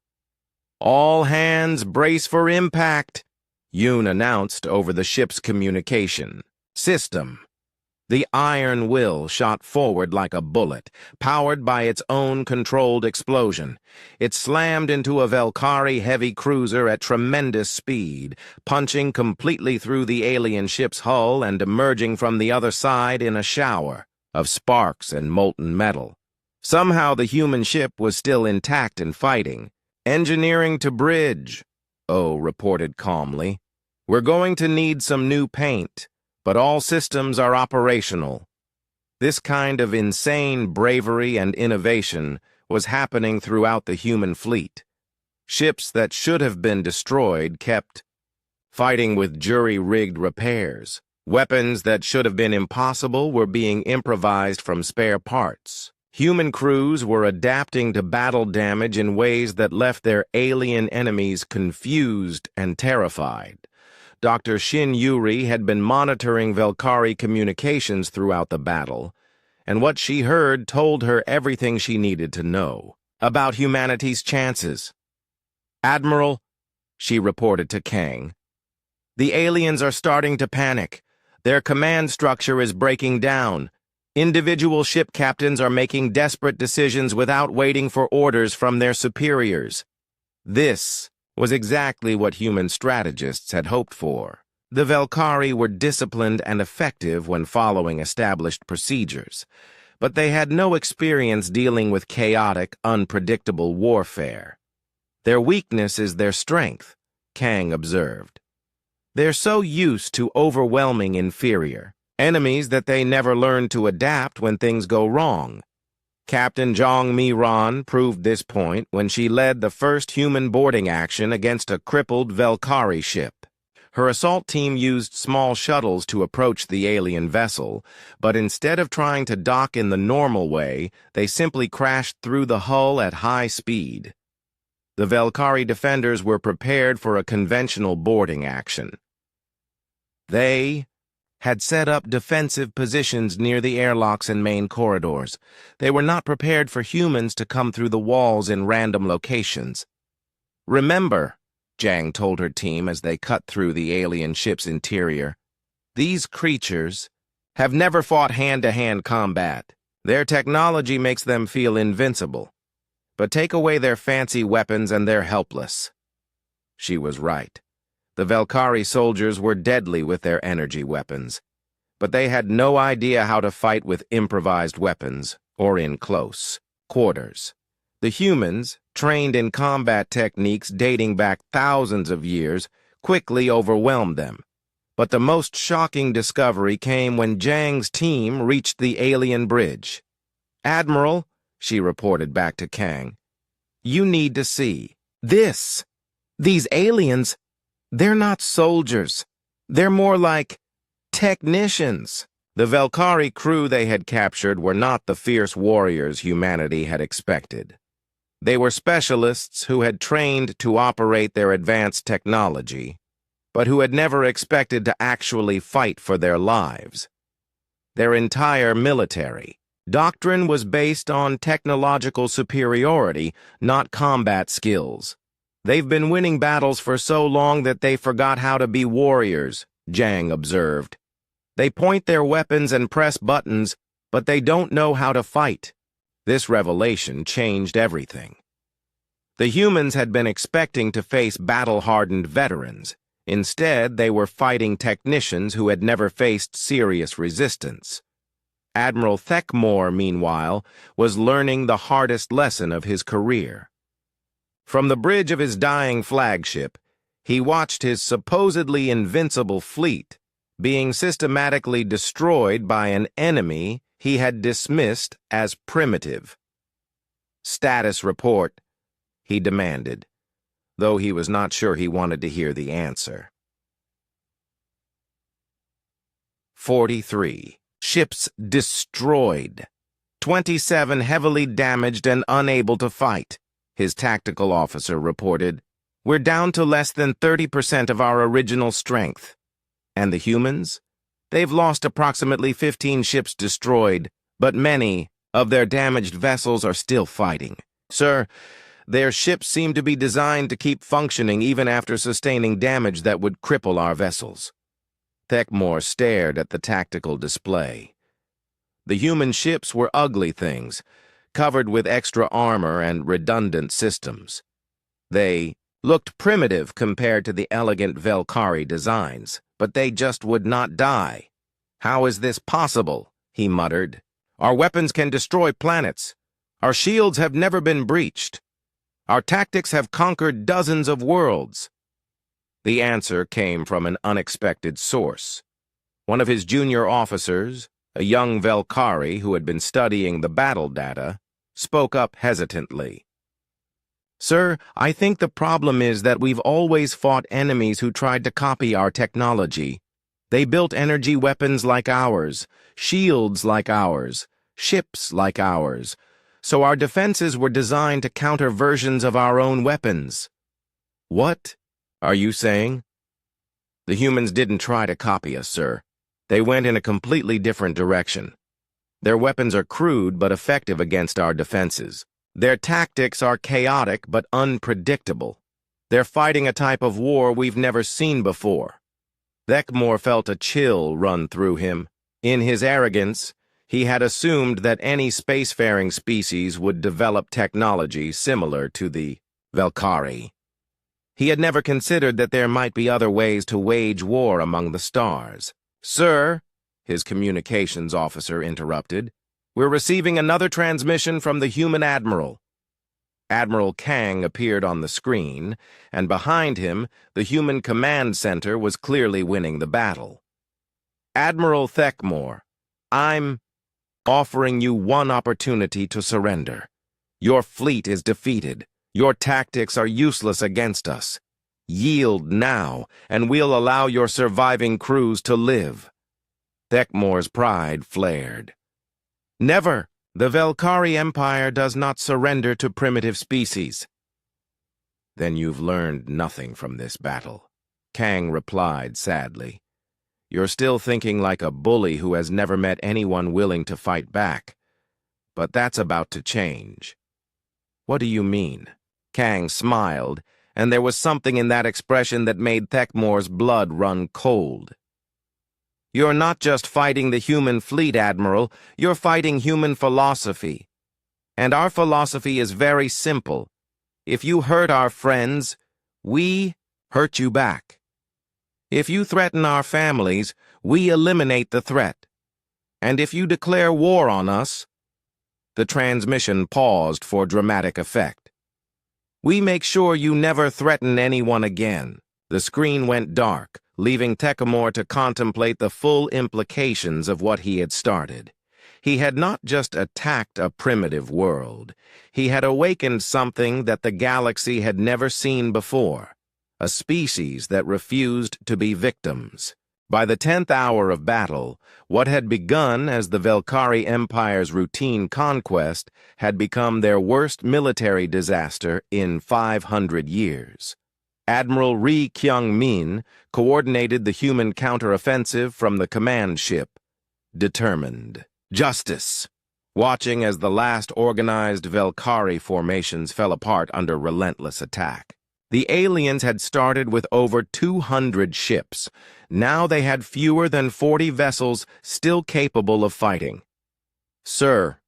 "All hands brace for impact," Yoon announced over the ship's communication system. The Iron Will shot forward like a bullet, powered by its own controlled explosion. It slammed into a Valkyrie heavy cruiser at tremendous speed, punching completely through the alien ship's hull and emerging from the other side in a shower of sparks and molten metal. Somehow the human ship was still intact and fighting. "Engineering to bridge," Oh reported calmly. "We're going to need some new paint, but all systems are operational." This kind of insane bravery and innovation was happening throughout the human fleet. Ships that should have been destroyed kept fighting with jury-rigged repairs. Weapons that should have been impossible were being improvised from spare parts. Human crews were adapting to battle damage in ways that left their alien enemies confused and terrified. Dr. Shin Yuri had been monitoring Valkyrie communications throughout the battle, and what she heard told her everything she needed to know about humanity's chances. "Admiral," she reported to Kang, "the aliens are starting to panic. Their command structure is breaking down. Individual ship captains are making desperate decisions without waiting for orders from their superiors." This was exactly what human strategists had hoped for. The Valkyrie were disciplined and effective when following established procedures, but they had no experience dealing with chaotic, unpredictable warfare. "Their weakness is their strength," Kang observed. "They're so used to overwhelming inferior enemies that they never learn to adapt when things go wrong." Captain Jong Mi-ran proved this point when she led the first human boarding action against a crippled Valkyrie ship. Her assault team used small shuttles to approach the alien vessel, but instead of trying to dock in the normal way, they simply crashed through the hull at high speed. The Valkyrie defenders were prepared for a conventional boarding action. They had set up defensive positions near the airlocks and main corridors. They were not prepared for humans to come through the walls in random locations. "Remember," Jang told her team as they cut through the alien ship's interior, "these creatures have never fought hand-to-hand combat. Their technology makes them feel invincible. but take away their fancy weapons and they're helpless. She was right. The Velkari soldiers were deadly with their energy weapons, but they had no idea how to fight with improvised weapons or in close quarters. The humans, trained in combat techniques dating back thousands of years, quickly overwhelmed them. But the most shocking discovery came when Zhang's team reached the alien bridge. "Admiral," she reported back to Kang, "you need to see this. These aliens, they're not soldiers. They're more like technicians." The Velkari crew they had captured were not the fierce warriors humanity had expected. They were specialists who had trained to operate their advanced technology, but who had never expected to actually fight for their lives. Their entire military doctrine was based on technological superiority, not combat skills. "They've been winning battles for so long that they forgot how to be warriors," Zhang observed. "They point their weapons and press buttons, but they don't know how to fight." This revelation changed everything. The humans had been expecting to face battle-hardened veterans. Instead, they were fighting technicians who had never faced serious resistance. Admiral Thekmore, meanwhile, was learning the hardest lesson of his career. From the bridge of his dying flagship, he watched his supposedly invincible fleet being systematically destroyed by an enemy he had dismissed as primitive. "Status report," he demanded, though he was not sure he wanted to hear the answer. 43. Ships destroyed. 27 heavily damaged and unable to fight, his tactical officer reported. "We're down to less than 30% of our original strength." And the humans? They've lost approximately 15 ships destroyed, but many of their damaged vessels are still fighting. "Sir, their ships seem to be designed to keep functioning even after sustaining damage that would cripple our vessels." Thekmore stared at the tactical display. The human ships were ugly things, covered with extra armor and redundant systems. They looked primitive compared to the elegant Velkari designs, but they just would not die. "How is this possible?" he muttered. "Our weapons can destroy planets. Our shields have never been breached. Our tactics have conquered dozens of worlds." The answer came from an unexpected source. One of his junior officers, a young Velkari who had been studying the battle data, spoke up hesitantly. "Sir, I think the problem is that we've always fought enemies who tried to copy our technology. They built energy weapons like ours, shields like ours, ships like ours, so our defenses were designed to counter versions of our own weapons." "What are you saying?" "The humans didn't try to copy us, sir. They went in a completely different direction. Their weapons are crude but effective against our defenses. Their tactics are chaotic but unpredictable. They're fighting a type of war we've never seen before." Thekmore felt a chill run through him. In his arrogance, he had assumed that any spacefaring species would develop technology similar to the Velkari. He had never considered that there might be other ways to wage war among the stars. "Sir," his communications officer interrupted, "we're receiving another transmission from the human admiral." Admiral Kang appeared on the screen, and behind him, the human command center was clearly winning the battle. "Admiral Thekmore, I'm offering you one opportunity to surrender. Your fleet is defeated. Your tactics are useless against us. Yield now, and we'll allow your surviving crews to live." Thekmore's pride flared. "Never! The Velkari Empire does not surrender to primitive species." "Then you've learned nothing from this battle," Kang replied sadly. "You're still thinking like a bully who has never met anyone willing to fight back. But that's about to change." "What do you mean?" Kang smiled, and there was something in that expression that made Thekmore's blood run cold. "You're not just fighting the human fleet, Admiral. You're fighting human philosophy. And our philosophy is very simple. If you hurt our friends, we hurt you back. If you threaten our families, we eliminate the threat. And if you declare war on us, the transmission paused for dramatic effect. We make sure you never threaten anyone again. The screen went dark, leaving Tekkamore to contemplate the full implications of what he had started. He had not just attacked a primitive world. He had awakened something that the galaxy had never seen before, a species that refused to be victims. By the 10th hour of battle, what had begun as the Velkari Empire's routine conquest had become their worst military disaster in 500 years. Admiral Ri Kyung-min coordinated the human counteroffensive from the command ship, determined. Justice, watching as the last organized Velkari formations fell apart under relentless attack. The aliens had started with over 200 ships. Now they had fewer than 40 vessels still capable of fighting. "Sir,"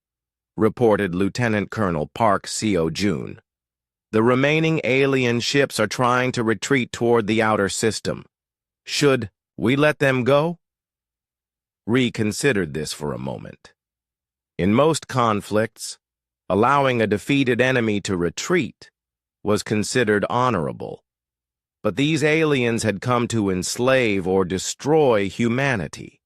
reported Lieutenant Colonel Park Seo-jun, "the remaining alien ships are trying to retreat toward the outer system. Should we let them go?" Reconsidered this for a moment. In most conflicts, allowing a defeated enemy to retreat was considered honorable. But these aliens had come to enslave or destroy humanity.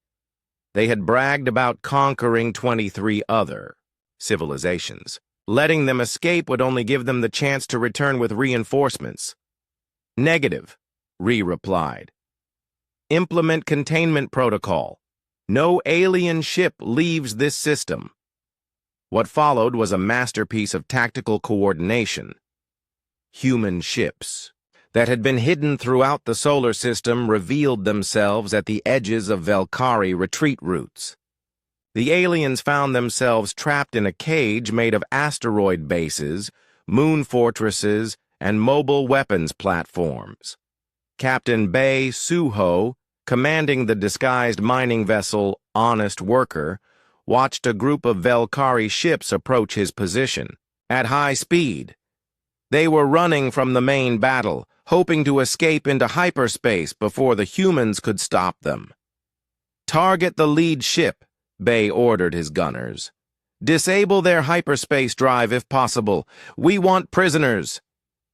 They had bragged about conquering 23 other civilizations. Letting them escape would only give them the chance to return with reinforcements. "Negative," Ri replied. "Implement containment protocol. No alien ship leaves this system." What followed was a masterpiece of tactical coordination. Human ships that had been hidden throughout the solar system revealed themselves at the edges of Velkari retreat routes. The aliens found themselves trapped in a cage made of asteroid bases, moon fortresses, and mobile weapons platforms. Captain Bae Suho, commanding the disguised mining vessel Honest Worker, watched a group of Velkari ships approach his position at high speed. They were running from the main battle, hoping to escape into hyperspace before the humans could stop them. "Target the lead ship," Bay ordered his gunners. "Disable their hyperspace drive if possible. We want prisoners."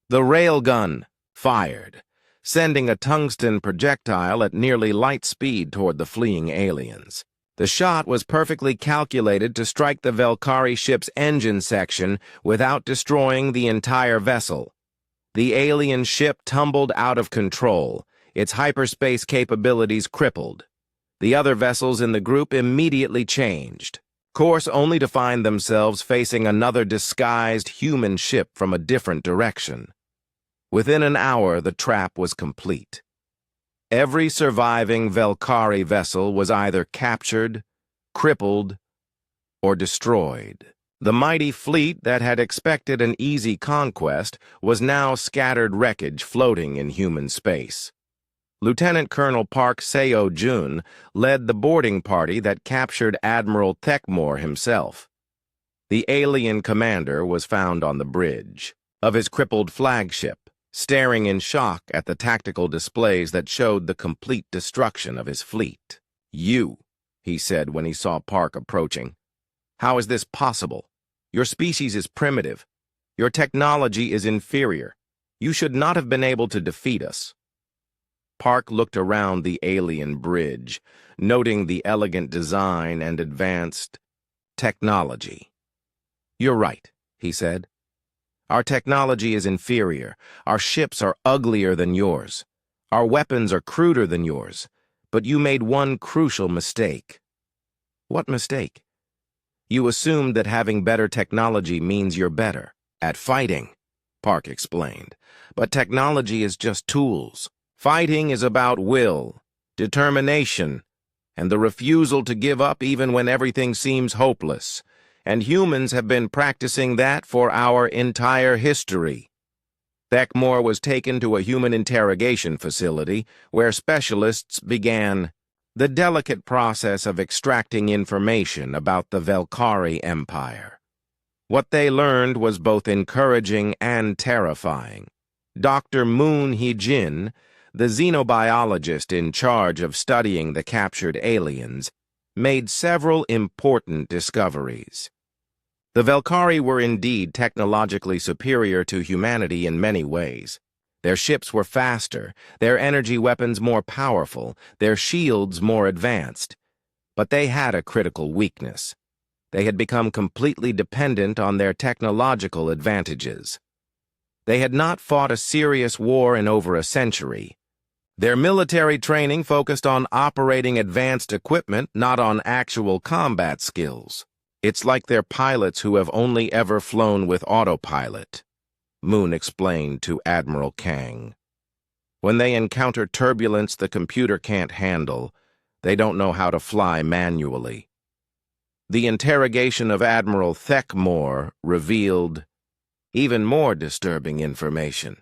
The railgun fired, sending a tungsten projectile at nearly light speed toward the fleeing aliens. The shot was perfectly calculated to strike the Velkari ship's engine section without destroying the entire vessel. The alien ship tumbled out of control, its hyperspace capabilities crippled. The other vessels in the group immediately changed course only to find themselves facing another disguised human ship from a different direction. Within an hour, the trap was complete. Every surviving Velkari vessel was either captured, crippled, or destroyed. The mighty fleet that had expected an easy conquest was now scattered wreckage floating in human space. Lieutenant Colonel Park Seo-jun led the boarding party that captured Admiral Tekkamore himself. The alien commander was found on the bridge of his crippled flagship, staring in shock at the tactical displays that showed the complete destruction of his fleet. "You," he said when he saw Park approaching. "How is this possible? Your species is primitive. Your technology is inferior. You should not have been able to defeat us." Park looked around the alien bridge, noting the elegant design and advanced technology. "You're right," he said. "Our technology is inferior. Our ships are uglier than yours. Our weapons are cruder than yours. But you made one crucial mistake." "What mistake?" "You assumed that having better technology means you're better at fighting," Park explained. "But technology is just tools. Fighting is about will, determination, and the refusal to give up even when everything seems hopeless. And humans have been practicing that for our entire history." Tekkamore was taken to a human interrogation facility where specialists began the delicate process of extracting information about the Velkari Empire. What they learned was both encouraging and terrifying. Dr. Moon Hee-jin, the xenobiologist in charge of studying the captured aliens, made several important discoveries. The Velkari were indeed technologically superior to humanity in many ways. Their ships were faster, their energy weapons more powerful, their shields more advanced. But they had a critical weakness. They had become completely dependent on their technological advantages. They had not fought a serious war in over a century. Their military training focused on operating advanced equipment, not on actual combat skills. It's like they're pilots who have only ever flown with autopilot, Moon explained to Admiral Kang. When they encounter turbulence the computer can't handle, they don't know how to fly manually. The interrogation of Admiral Thekmor revealed even more disturbing information.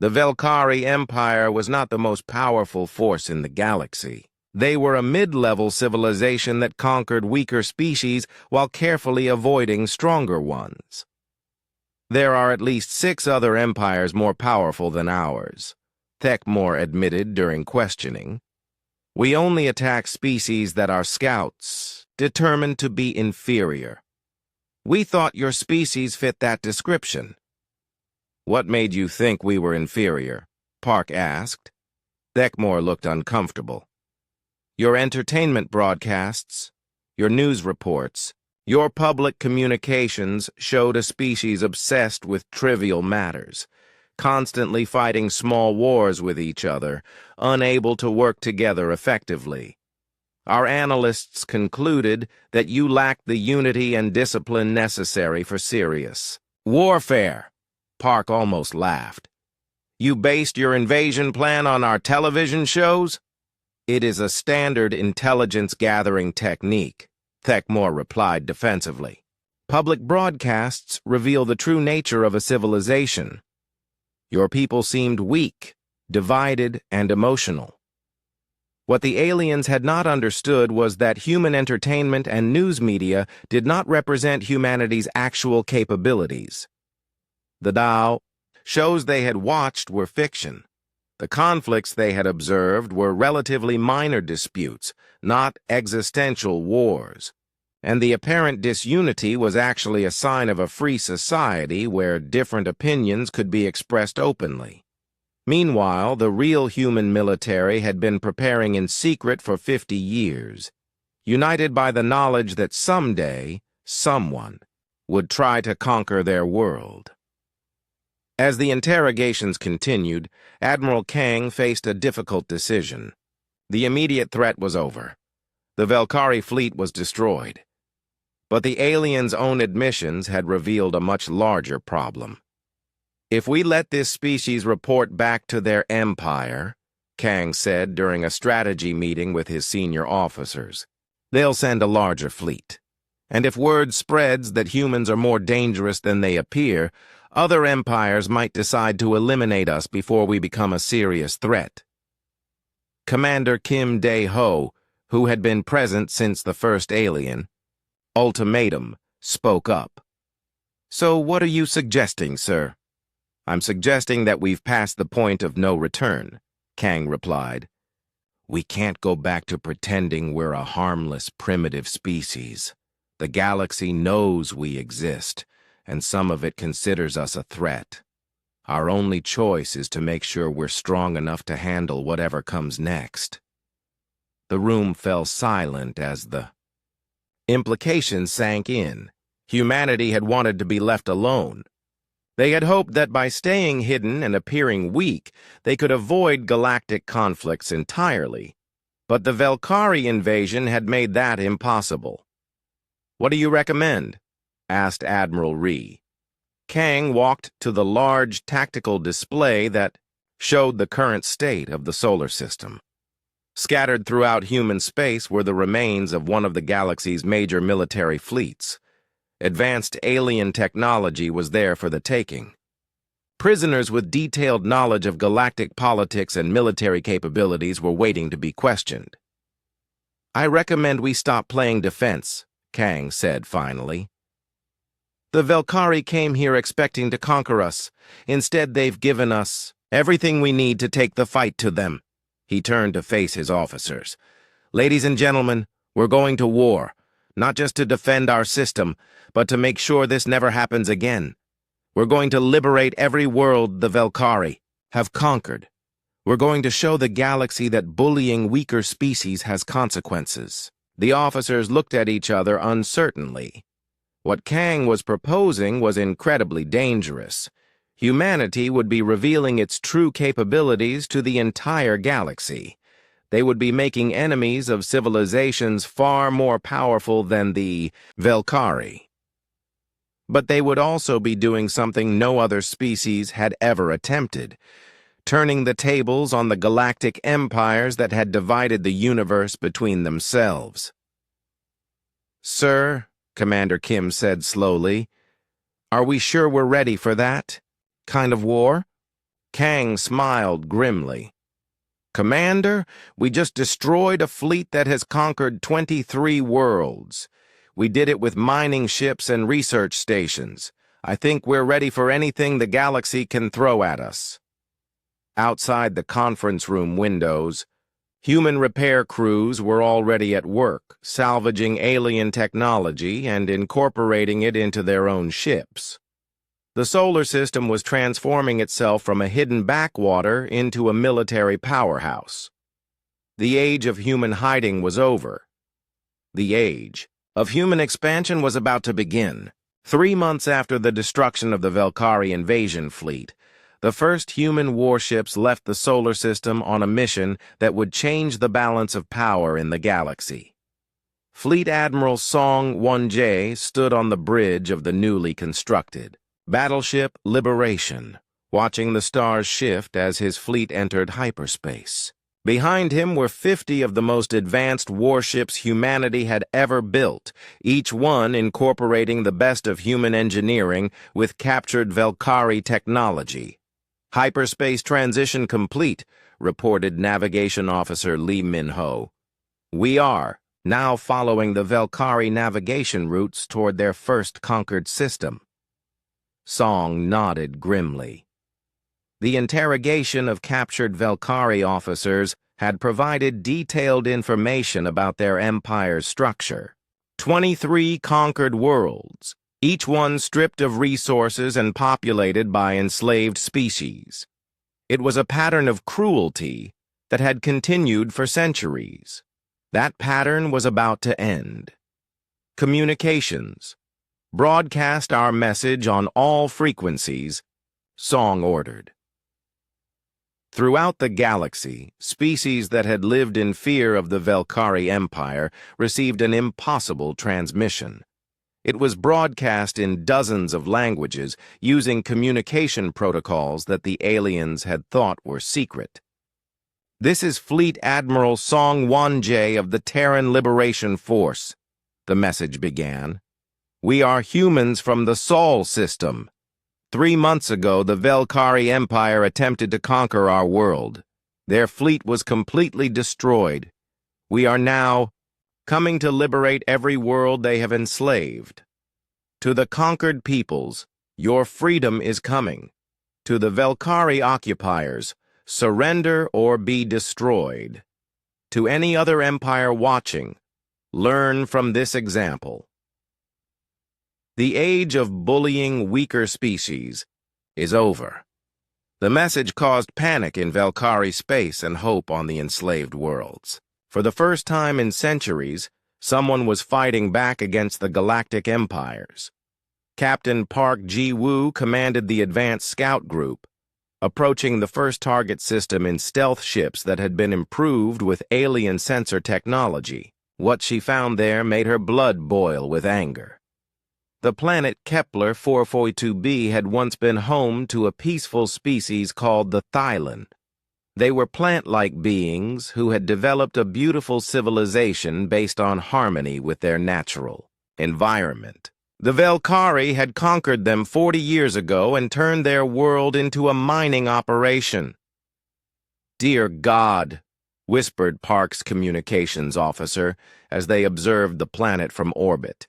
The Velkari Empire was not the most powerful force in the galaxy. They were a mid-level civilization that conquered weaker species while carefully avoiding stronger ones. There are at least 6 other empires more powerful than ours, Thekmor admitted during questioning. We only attack species that are scouts, determined to be inferior. We thought your species fit that description. What made you think we were inferior? Park asked. Thekmor looked uncomfortable. Your entertainment broadcasts, your news reports, your public communications showed a species obsessed with trivial matters, constantly fighting small wars with each other, unable to work together effectively. Our analysts concluded that you lacked the unity and discipline necessary for serious warfare. Park almost laughed. You based your invasion plan on our television shows? It is a standard intelligence-gathering technique, Thekmor replied defensively. Public broadcasts reveal the true nature of a civilization. Your people seemed weak, divided, and emotional. What the aliens had not understood was that human entertainment and news media did not represent humanity's actual capabilities. The Tao shows they had watched were fiction. The conflicts they had observed were relatively minor disputes, not existential wars. And the apparent disunity was actually a sign of a free society where different opinions could be expressed openly. Meanwhile, the real human military had been preparing in secret for 50 years, united by the knowledge that someday, someone would try to conquer their world. As the interrogations continued, Admiral Kang faced a difficult decision. The immediate threat was over. The Velkari fleet was destroyed. But the aliens' own admissions had revealed a much larger problem. If we let this species report back to their empire, Kang said during a strategy meeting with his senior officers, they'll send a larger fleet. And if word spreads that humans are more dangerous than they appear, other empires might decide to eliminate us before we become a serious threat. Commander Kim Dae-ho, who had been present since the first alien ultimatum, spoke up. So what are you suggesting, sir? I'm suggesting that we've passed the point of no return, Kang replied. We can't go back to pretending we're a harmless, primitive species. The galaxy knows we exist, and some of it considers us a threat. Our only choice is to make sure we're strong enough to handle whatever comes next. The room fell silent as the implications sank in. Humanity had wanted to be left alone. They had hoped that by staying hidden and appearing weak, they could avoid galactic conflicts entirely. But the Velkari invasion had made that impossible. What do you recommend? Asked Admiral Ree. Kang walked to the large tactical display that showed the current state of the solar system. Scattered throughout human space were the remains of one of the galaxy's major military fleets. Advanced alien technology was there for the taking. Prisoners with detailed knowledge of galactic politics and military capabilities were waiting to be questioned. I recommend we stop playing defense, Kang said finally. The Velkari came here expecting to conquer us. Instead, they've given us everything we need to take the fight to them." He turned to face his officers. "Ladies and gentlemen, we're going to war, not just to defend our system, but to make sure this never happens again. We're going to liberate every world the Velkari have conquered. We're going to show the galaxy that bullying weaker species has consequences." The officers looked at each other uncertainly. What Kang was proposing was incredibly dangerous. Humanity would be revealing its true capabilities to the entire galaxy. They would be making enemies of civilizations far more powerful than the Velkari. But they would also be doing something no other species had ever attempted, turning the tables on the galactic empires that had divided the universe between themselves. "Sir," Commander Kim said slowly, "are we sure we're ready for that kind of war?" Kang smiled grimly. "Commander, we just destroyed a fleet that has conquered 23 worlds. We did it with mining ships and research stations. I think we're ready for anything the galaxy can throw at us." Outside the conference room windows, human repair crews were already at work, salvaging alien technology and incorporating it into their own ships. The solar system was transforming itself from a hidden backwater into a military powerhouse. The age of human hiding was over. The age of human expansion was about to begin. 3 months after the destruction of the Velkari invasion fleet, the first human warships left the solar system on a mission that would change the balance of power in the galaxy. Fleet Admiral Song 1J stood on the bridge of the newly constructed battleship Liberation, watching the stars shift as his fleet entered hyperspace. Behind him were 50 of the most advanced warships humanity had ever built, each one incorporating the best of human engineering with captured Velkari technology. "Hyperspace transition complete," reported Navigation Officer Lee Min-ho. "We are now following the Velkari navigation routes toward their first conquered system." Song nodded grimly. The interrogation of captured Velkari officers had provided detailed information about their empire's structure. 23 conquered worlds, each one stripped of resources and populated by enslaved species. It was a pattern of cruelty that had continued for centuries. That pattern was about to end. "Communications. Broadcast our message on all frequencies," Song ordered. Throughout the galaxy, species that had lived in fear of the Velkari Empire received an impossible transmission. It was broadcast in dozens of languages using communication protocols that the aliens had thought were secret. "This is Fleet Admiral Song 1J of the Terran Liberation Force," the message began. "We are humans from the Sol system. 3 months ago, the Velkari Empire attempted to conquer our world. Their fleet was completely destroyed. We are now coming to liberate every world they have enslaved. To the conquered peoples, your freedom is coming. To the Velkari occupiers, surrender or be destroyed. To any other empire watching, learn from this example. The age of bullying weaker species is over." The message caused panic in Velkari space and hope on the enslaved worlds. For the first time in centuries, someone was fighting back against the galactic empires. Captain Park Ji-woo commanded the advanced scout group, approaching the first target system in stealth ships that had been improved with alien sensor technology. What she found there made her blood boil with anger. The planet Kepler 442b had once been home to a peaceful species called the Thylan. They were plant-like beings who had developed a beautiful civilization based on harmony with their natural environment. The Velkari had conquered them 40 years ago and turned their world into a mining operation. "Dear God," whispered Park's communications officer as they observed the planet from orbit.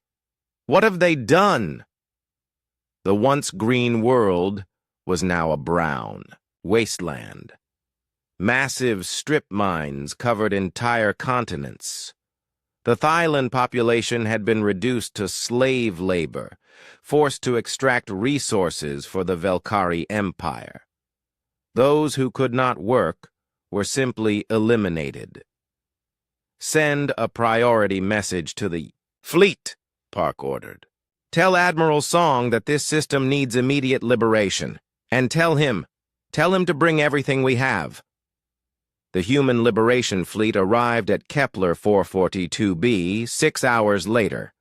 "What have they done?" The once green world was now a brown wasteland. Massive strip mines covered entire continents. The Thailand population had been reduced to slave labor, forced to extract resources for the Velkari Empire. Those who could not work were simply eliminated. "Send a priority message to the fleet," Park ordered. "Tell Admiral Song that this system needs immediate liberation. And tell him to bring everything we have." The human liberation fleet arrived at Kepler 442b 6 hours later.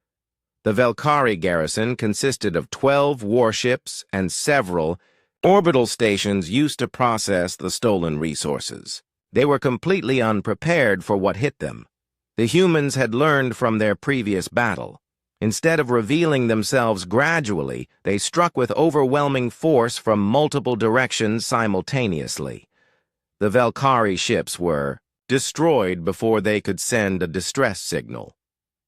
The Velkari garrison consisted of 12 warships and several orbital stations used to process the stolen resources. They were completely unprepared for what hit them. The humans had learned from their previous battle. Instead of revealing themselves gradually, they struck with overwhelming force from multiple directions simultaneously. The Velkari ships were destroyed before they could send a distress signal.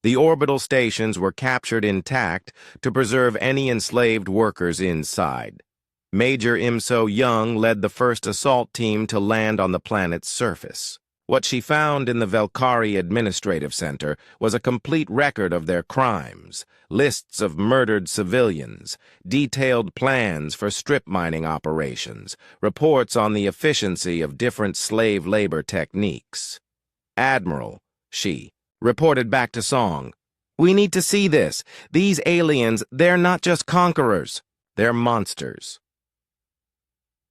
The orbital stations were captured intact to preserve any enslaved workers inside. Major Imso Young led the first assault team to land on the planet's surface. What she found in the Velkari Administrative Center was a complete record of their crimes, lists of murdered civilians, detailed plans for strip mining operations, reports on the efficiency of different slave labor techniques. "Admiral," she reported back to Song, "we need to see this. These aliens, they're not just conquerors, they're monsters."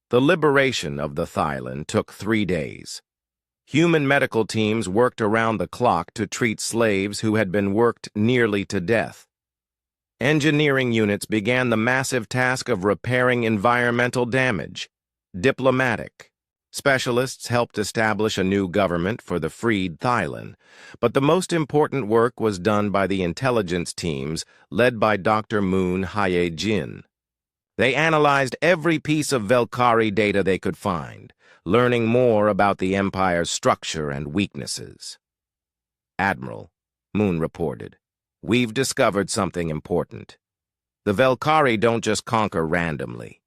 The liberation of the Thailand took 3 days. Human medical teams worked around the clock to treat slaves who had been worked nearly to death. Engineering units began the massive task of repairing environmental damage. Diplomatic specialists helped establish a new government for the freed Thailand, but the most important work was done by the intelligence teams led by Dr. Moon Hye-jin. They analyzed every piece of Velkari data they could find, learning more about the Empire's structure and weaknesses. "Admiral," Moon reported, "we've discovered something important. The Velkari don't just conquer randomly.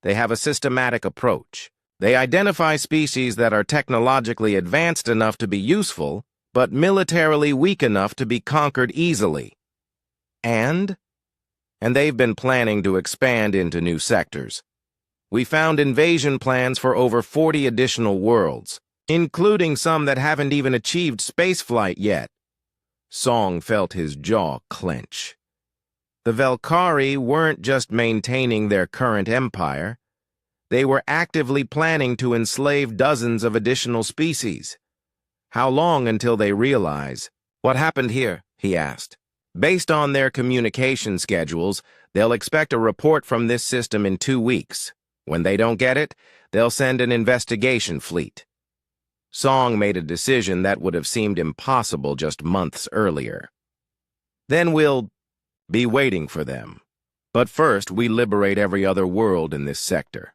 They have a systematic approach. They identify species that are technologically advanced enough to be useful, but militarily weak enough to be conquered easily. And they've been planning to expand into new sectors. We found invasion plans for over 40 additional worlds, including some that haven't even achieved spaceflight yet." Song felt his jaw clench. The Velkari weren't just maintaining their current empire. They were actively planning to enslave dozens of additional species. "How long until they realize what happened here?" he asked. "Based on their communication schedules, they'll expect a report from this system in 2 weeks. When they don't get it, they'll send an investigation fleet." Song made a decision that would have seemed impossible just months earlier. "Then we'll be waiting for them. But first, we liberate every other world in this sector."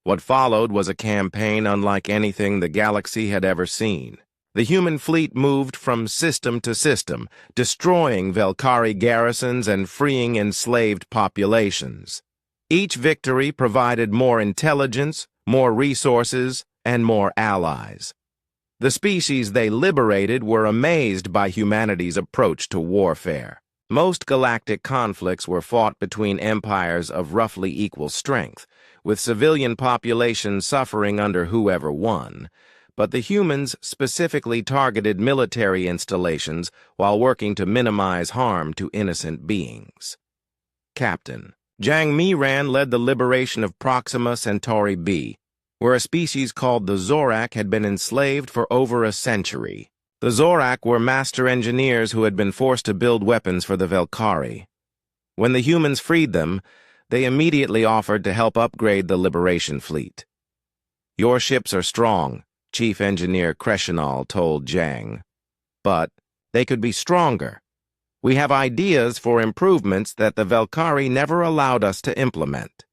What followed was a campaign unlike anything the galaxy had ever seen. The human fleet moved from system to system, destroying Velkari garrisons and freeing enslaved populations. Each victory provided more intelligence, more resources, and more allies. The species they liberated were amazed by humanity's approach to warfare. Most galactic conflicts were fought between empires of roughly equal strength, with civilian populations suffering under whoever won. But the humans specifically targeted military installations while working to minimize harm to innocent beings. Captain Jang Miran led the liberation of Proxima Centauri b, where a species called the Zorak had been enslaved for over a century. The Zorak were master engineers who had been forced to build weapons for the Velkari. When the humans freed them, they immediately offered to help upgrade the liberation fleet. "Your ships are strong," Chief Engineer Kreshinal told Jang. "But they could be stronger. We have ideas for improvements that the Velkari never allowed us to implement."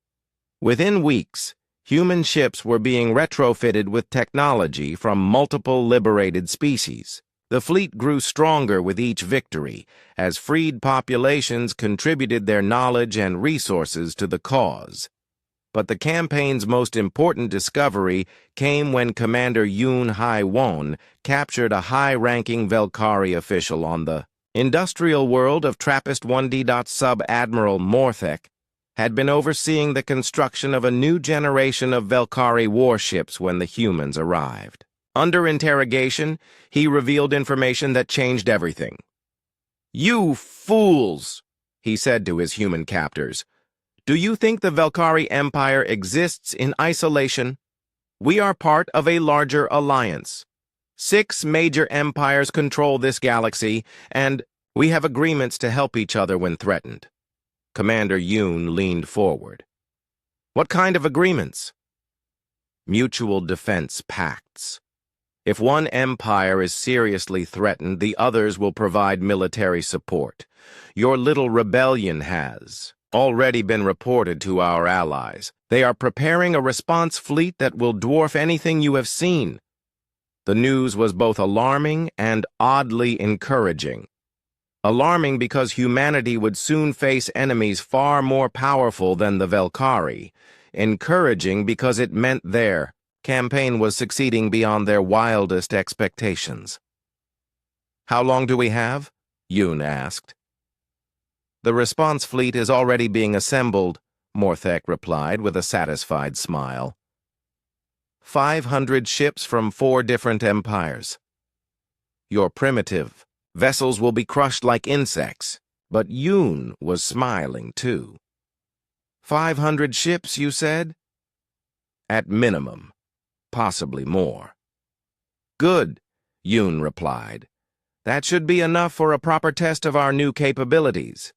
Within weeks, human ships were being retrofitted with technology from multiple liberated species. The fleet grew stronger with each victory, as freed populations contributed their knowledge and resources to the cause. But the campaign's most important discovery came when Commander Yoon Hai-won captured a high-ranking Velkari official on the industrial world of Trappist-1D. Sub-Admiral Morthek had been overseeing the construction of a new generation of Velkari warships when the humans arrived. Under interrogation, he revealed information that changed everything. "You fools," he said to his human captors. "Do you think the Velkari Empire exists in isolation? We are part of a larger alliance. 6 major empires control this galaxy, and we have agreements to help each other when threatened." Commander Yoon leaned forward. "What kind of agreements?" "Mutual defense pacts. If one empire is seriously threatened, the others will provide military support. Your little rebellion has already been reported to our allies. They are preparing a response fleet that will dwarf anything you have seen." The news was both alarming and oddly encouraging. Alarming because humanity would soon face enemies far more powerful than the Velkari. Encouraging because it meant their campaign was succeeding beyond their wildest expectations. "How long do we have?" Yoon asked. "The response fleet is already being assembled," Morthek replied with a satisfied smile. 500 ships from 4 different empires. "You're primitive. Vessels will be crushed like insects." But Yoon was smiling too. 500 ships, you said? "At minimum. Possibly more." "Good," Yoon replied. "That should be enough for a proper test of our new capabilities."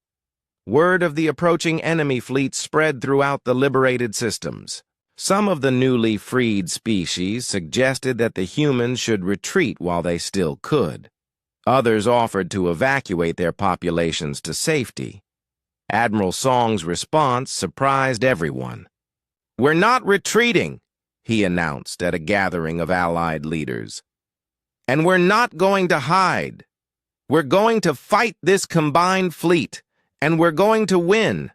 Word of the approaching enemy fleet spread throughout the liberated systems. Some of the newly freed species suggested that the humans should retreat while they still could. Others offered to evacuate their populations to safety. Admiral Song's response surprised everyone. "We're not retreating," he announced at a gathering of Allied leaders. "And we're not going to hide. We're going to fight this combined fleet, and we're going to win,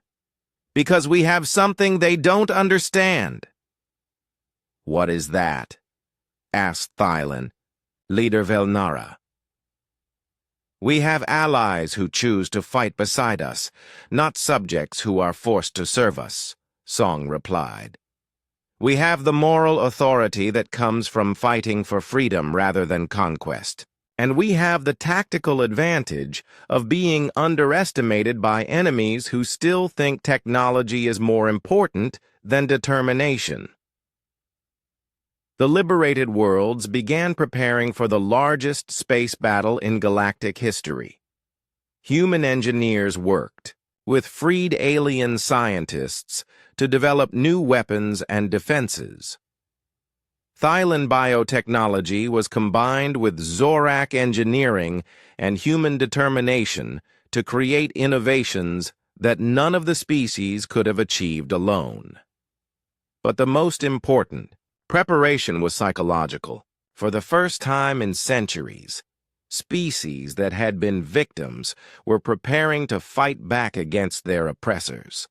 because we have something they don't understand." "What is that?" asked Thailand, leader Velnara. "We have allies who choose to fight beside us, not subjects who are forced to serve us," Song replied. "We have the moral authority that comes from fighting for freedom rather than conquest. And we have the tactical advantage of being underestimated by enemies who still think technology is more important than determination." The liberated worlds began preparing for the largest space battle in galactic history. Human engineers worked with freed alien scientists to develop new weapons and defenses. Thailand biotechnology was combined with Zorak engineering and human determination to create innovations that none of the species could have achieved alone. But the most important, preparation was psychological. For the first time in centuries, species that had been victims were preparing to fight back against their oppressors.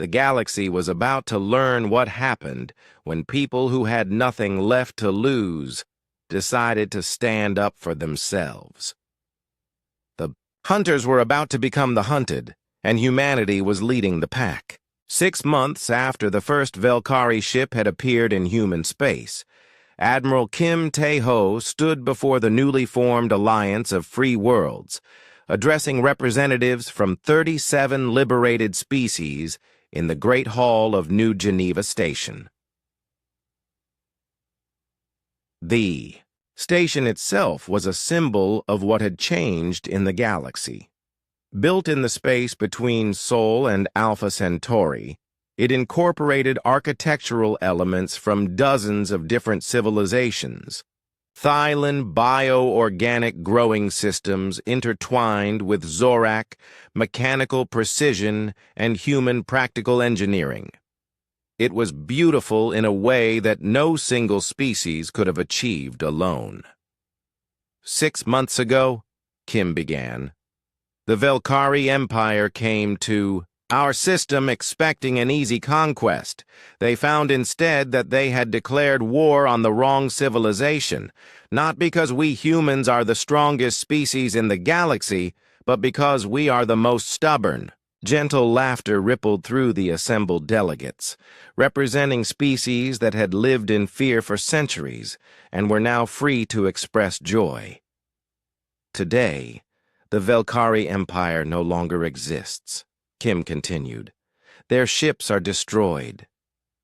The galaxy was about to learn what happened when people who had nothing left to lose decided to stand up for themselves. The hunters were about to become the hunted, and humanity was leading the pack. 6 months after the first Velkari ship had appeared in human space, Admiral Kim Tae-ho stood before the newly formed Alliance of Free Worlds, addressing representatives from 37 liberated species in the Great Hall of New Geneva Station. The station itself was a symbol of what had changed in the galaxy. Built in the space between Sol and Alpha Centauri, it incorporated architectural elements from dozens of different civilizations. Thailand bio-organic growing systems intertwined with Zorak, mechanical precision, and human practical engineering. It was beautiful in a way that no single species could have achieved alone. 6 months ago, Kim began, the Velkari Empire came to our system expecting an easy conquest. They found instead that they had declared war on the wrong civilization, not because we humans are the strongest species in the galaxy, but because we are the most stubborn. Gentle laughter rippled through the assembled delegates, representing species that had lived in fear for centuries and were now free to express joy. Today, the Velkari Empire no longer exists, Kim continued. Their ships are destroyed.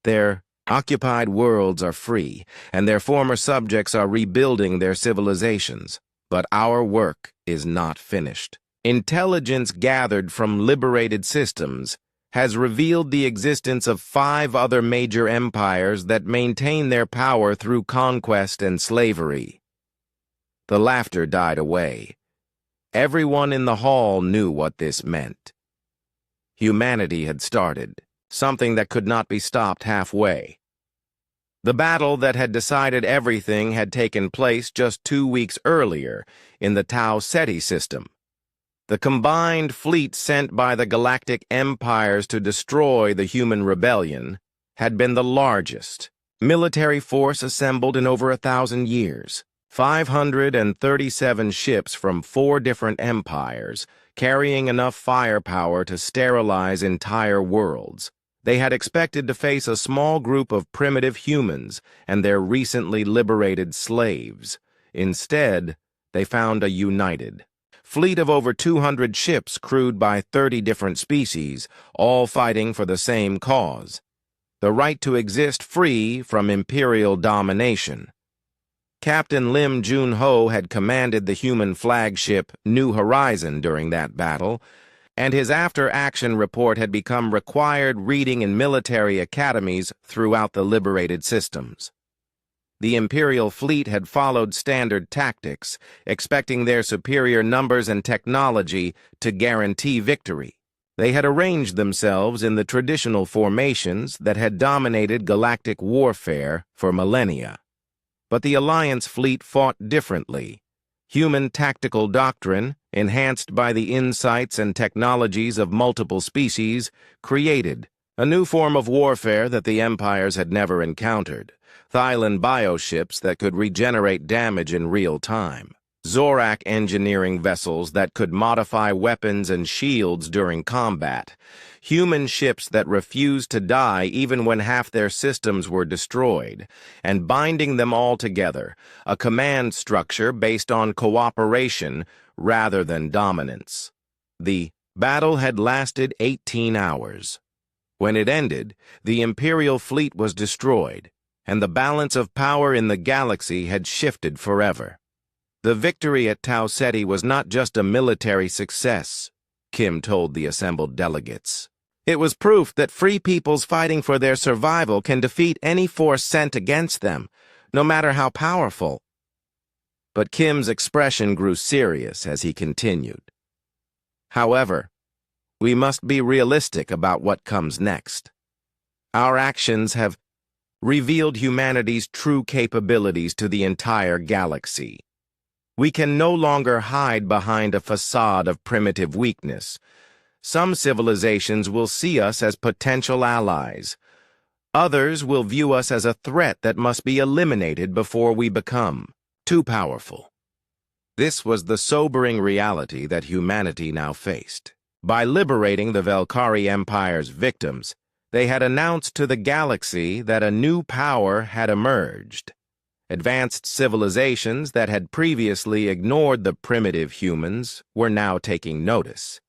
Their occupied worlds are free, and their former subjects are rebuilding their civilizations. But our work is not finished. Intelligence gathered from liberated systems has revealed the existence of 5 other major empires that maintain their power through conquest and slavery. The laughter died away. Everyone in the hall knew what this meant. Humanity had started, something that could not be stopped halfway. The battle that had decided everything had taken place just 2 weeks earlier in the Tau Ceti system. The combined fleet sent by the galactic empires to destroy the human rebellion had been the largest military force assembled in over 1,000 years. 537 ships from 4 different empires, carrying enough firepower to sterilize entire worlds. They had expected to face a small group of primitive humans and their recently liberated slaves. Instead, they found a united fleet of over 200 ships crewed by 30 different species, all fighting for the same cause: the right to exist free from imperial domination. Captain Lim Jun-ho had commanded the human flagship New Horizon during that battle, and his after-action report had become required reading in military academies throughout the liberated systems. The Imperial fleet had followed standard tactics, expecting their superior numbers and technology to guarantee victory. They had arranged themselves in the traditional formations that had dominated galactic warfare for millennia. But the Alliance fleet fought differently. Human tactical doctrine, enhanced by the insights and technologies of multiple species, created a new form of warfare that the empires had never encountered: Thylan bioships that could regenerate damage in real time, Zorak engineering vessels that could modify weapons and shields during combat, human ships that refused to die even when half their systems were destroyed, and binding them all together, a command structure based on cooperation rather than dominance. The battle had lasted 18 hours. When it ended, the Imperial fleet was destroyed, and the balance of power in the galaxy had shifted forever. The victory at Tau Ceti was not just a military success, Kim told the assembled delegates. It was proof that free peoples fighting for their survival can defeat any force sent against them, no matter how powerful. But Kim's expression grew serious as he continued. However, we must be realistic about what comes next. Our actions have revealed humanity's true capabilities to the entire galaxy. We can no longer hide behind a facade of primitive weakness. Some civilizations will see us as potential allies. Others will view us as a threat that must be eliminated before we become too powerful. This was the sobering reality that humanity now faced. By liberating the Velkari Empire's victims, they had announced to the galaxy that a new power had emerged. Advanced civilizations that had previously ignored the primitive humans were now taking notice.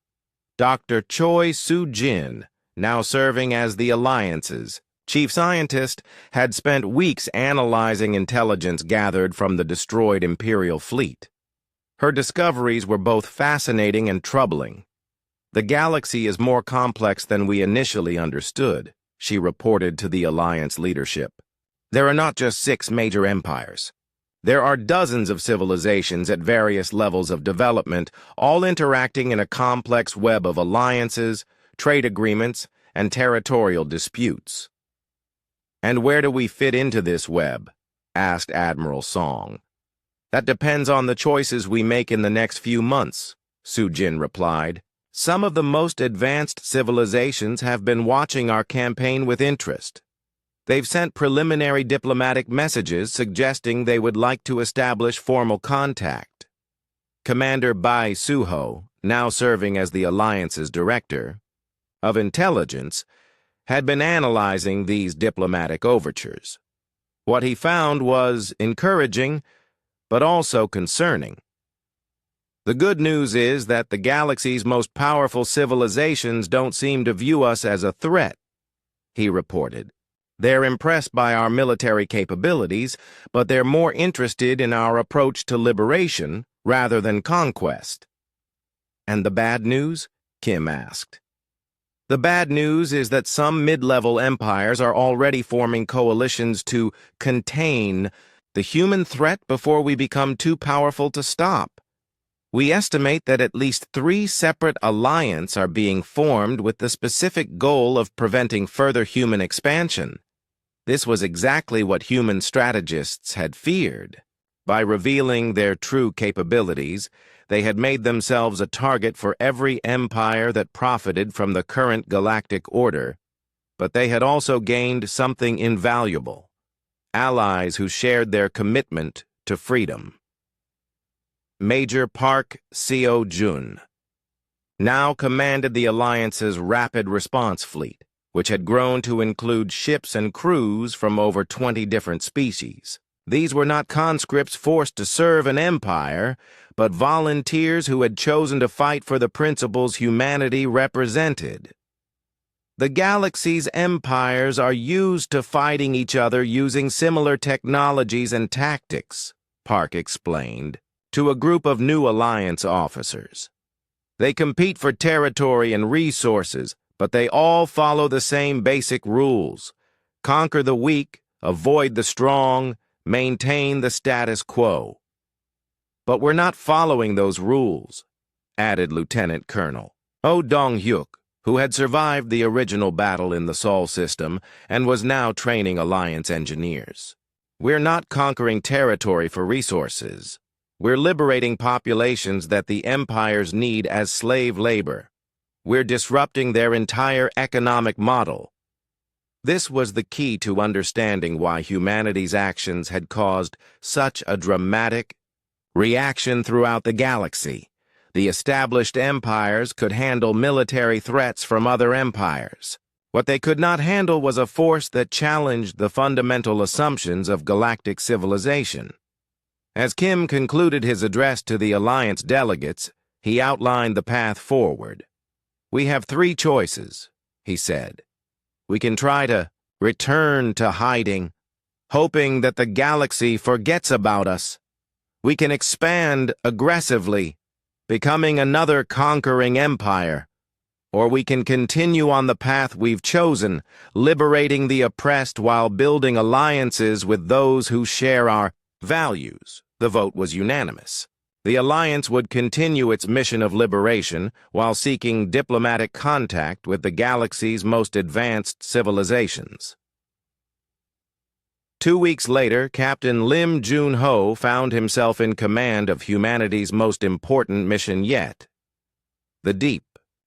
Dr. Choi Soo-jin, now serving as the Alliance's chief scientist, had spent weeks analyzing intelligence gathered from the destroyed Imperial fleet. Her discoveries were both fascinating and troubling. The galaxy is more complex than we initially understood, she reported to the Alliance leadership. There are not just 6 major empires. There are dozens of civilizations at various levels of development, all interacting in a complex web of alliances, trade agreements, and territorial disputes. And where do we fit into this web? Asked Admiral Song. That depends on the choices we make in the next few months, Sujin replied. Some of the most advanced civilizations have been watching our campaign with interest. They've sent preliminary diplomatic messages suggesting they would like to establish formal contact. Commander Bai Suho, now serving as the Alliance's director of intelligence, had been analyzing these diplomatic overtures. What he found was encouraging, but also concerning. The good news is that the galaxy's most powerful civilizations don't seem to view us as a threat, he reported. They're impressed by our military capabilities, but they're more interested in our approach to liberation rather than conquest. And the bad news? Kim asked. The bad news is that some mid-level empires are already forming coalitions to contain the human threat before we become too powerful to stop. We estimate that at least 3 separate alliances are being formed with the specific goal of preventing further human expansion. This was exactly what human strategists had feared. By revealing their true capabilities, they had made themselves a target for every empire that profited from the current galactic order, but they had also gained something invaluable: allies who shared their commitment to freedom. Major Park Seo-jun now commanded the Alliance's Rapid Response Fleet, which had grown to include ships and crews from over 20 different species. These were not conscripts forced to serve an empire, but volunteers who had chosen to fight for the principles humanity represented. The galaxy's empires are used to fighting each other using similar technologies and tactics, Park explained to a group of new Alliance officers. They compete for territory and resources, but they all follow the same basic rules: conquer the weak, avoid the strong, maintain the status quo. But we're not following those rules, added Lieutenant Colonel Oh Dong-hyuk, who had survived the original battle in the Sol system and was now training Alliance engineers. We're not conquering territory for resources. We're liberating populations that the empires need as slave labor. We're disrupting their entire economic model. This was the key to understanding why humanity's actions had caused such a dramatic reaction throughout the galaxy. The established empires could handle military threats from other empires. What they could not handle was a force that challenged the fundamental assumptions of galactic civilization. As Kim concluded his address to the Alliance delegates, he outlined the path forward. We have 3 choices, he said. We can try to return to hiding, hoping that the galaxy forgets about us. We can expand aggressively, becoming another conquering empire. Or we can continue on the path we've chosen, liberating the oppressed while building alliances with those who share our values. The vote was unanimous. The Alliance would continue its mission of liberation while seeking diplomatic contact with the galaxy's most advanced civilizations. 2 weeks later, Captain Lim Jun-ho found himself in command of humanity's most important mission yet. The deep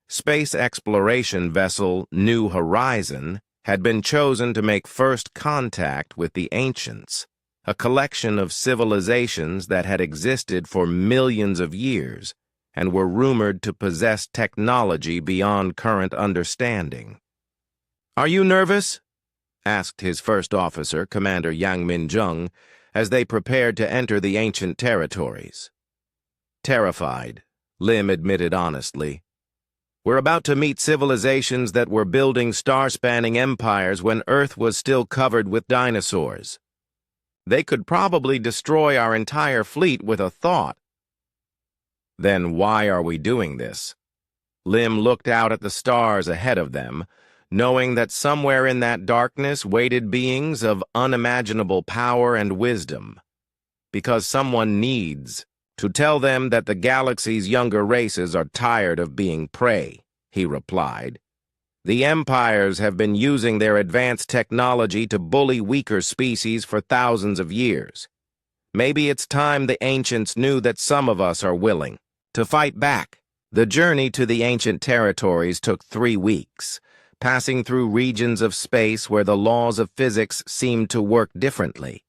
space exploration vessel New Horizon had been chosen to make first contact with the Ancients, a collection of civilizations that had existed for millions of years and were rumored to possess technology beyond current understanding. "Are you nervous?" asked his first officer, Commander Yang Min-jung, as they prepared to enter the ancient territories. Terrified, Lim admitted honestly. We're about to meet civilizations that were building star-spanning empires when Earth was still covered with dinosaurs. They could probably destroy our entire fleet with a thought. Then why are we doing this? Lim looked out at the stars ahead of them, knowing that somewhere in that darkness waited beings of unimaginable power and wisdom. Because someone needs to tell them that the galaxy's younger races are tired of being prey, he replied. The empires have been using their advanced technology to bully weaker species for thousands of years. Maybe it's time the ancients knew that some of us are willing to fight back. The journey to the ancient territories took 3 weeks, passing through regions of space where the laws of physics seemed to work differently.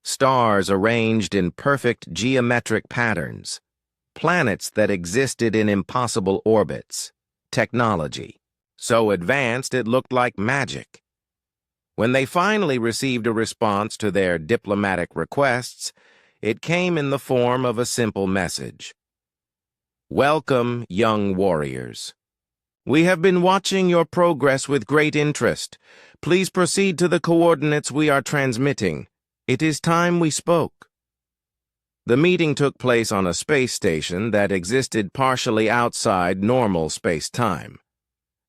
Stars arranged in perfect geometric patterns, planets that existed in impossible orbits, technology so advanced it looked like magic. When they finally received a response to their diplomatic requests, it came in the form of a simple message. Welcome, young warriors. We have been watching your progress with great interest. Please proceed to the coordinates we are transmitting. It is time we spoke. The meeting took place on a space station that existed partially outside normal space-time.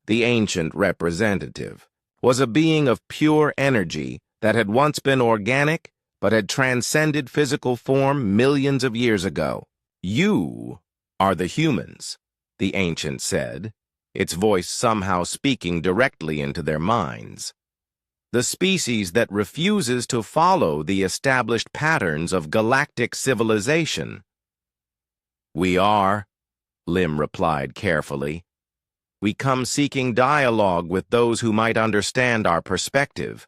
The ancient representative was a being of pure energy that had once been organic but had transcended physical form millions of years ago. You are the humans, the ancient said, its voice somehow speaking directly into their minds. The species that refuses to follow the established patterns of galactic civilization. We are, Lim replied carefully. We come seeking dialogue with those who might understand our perspective.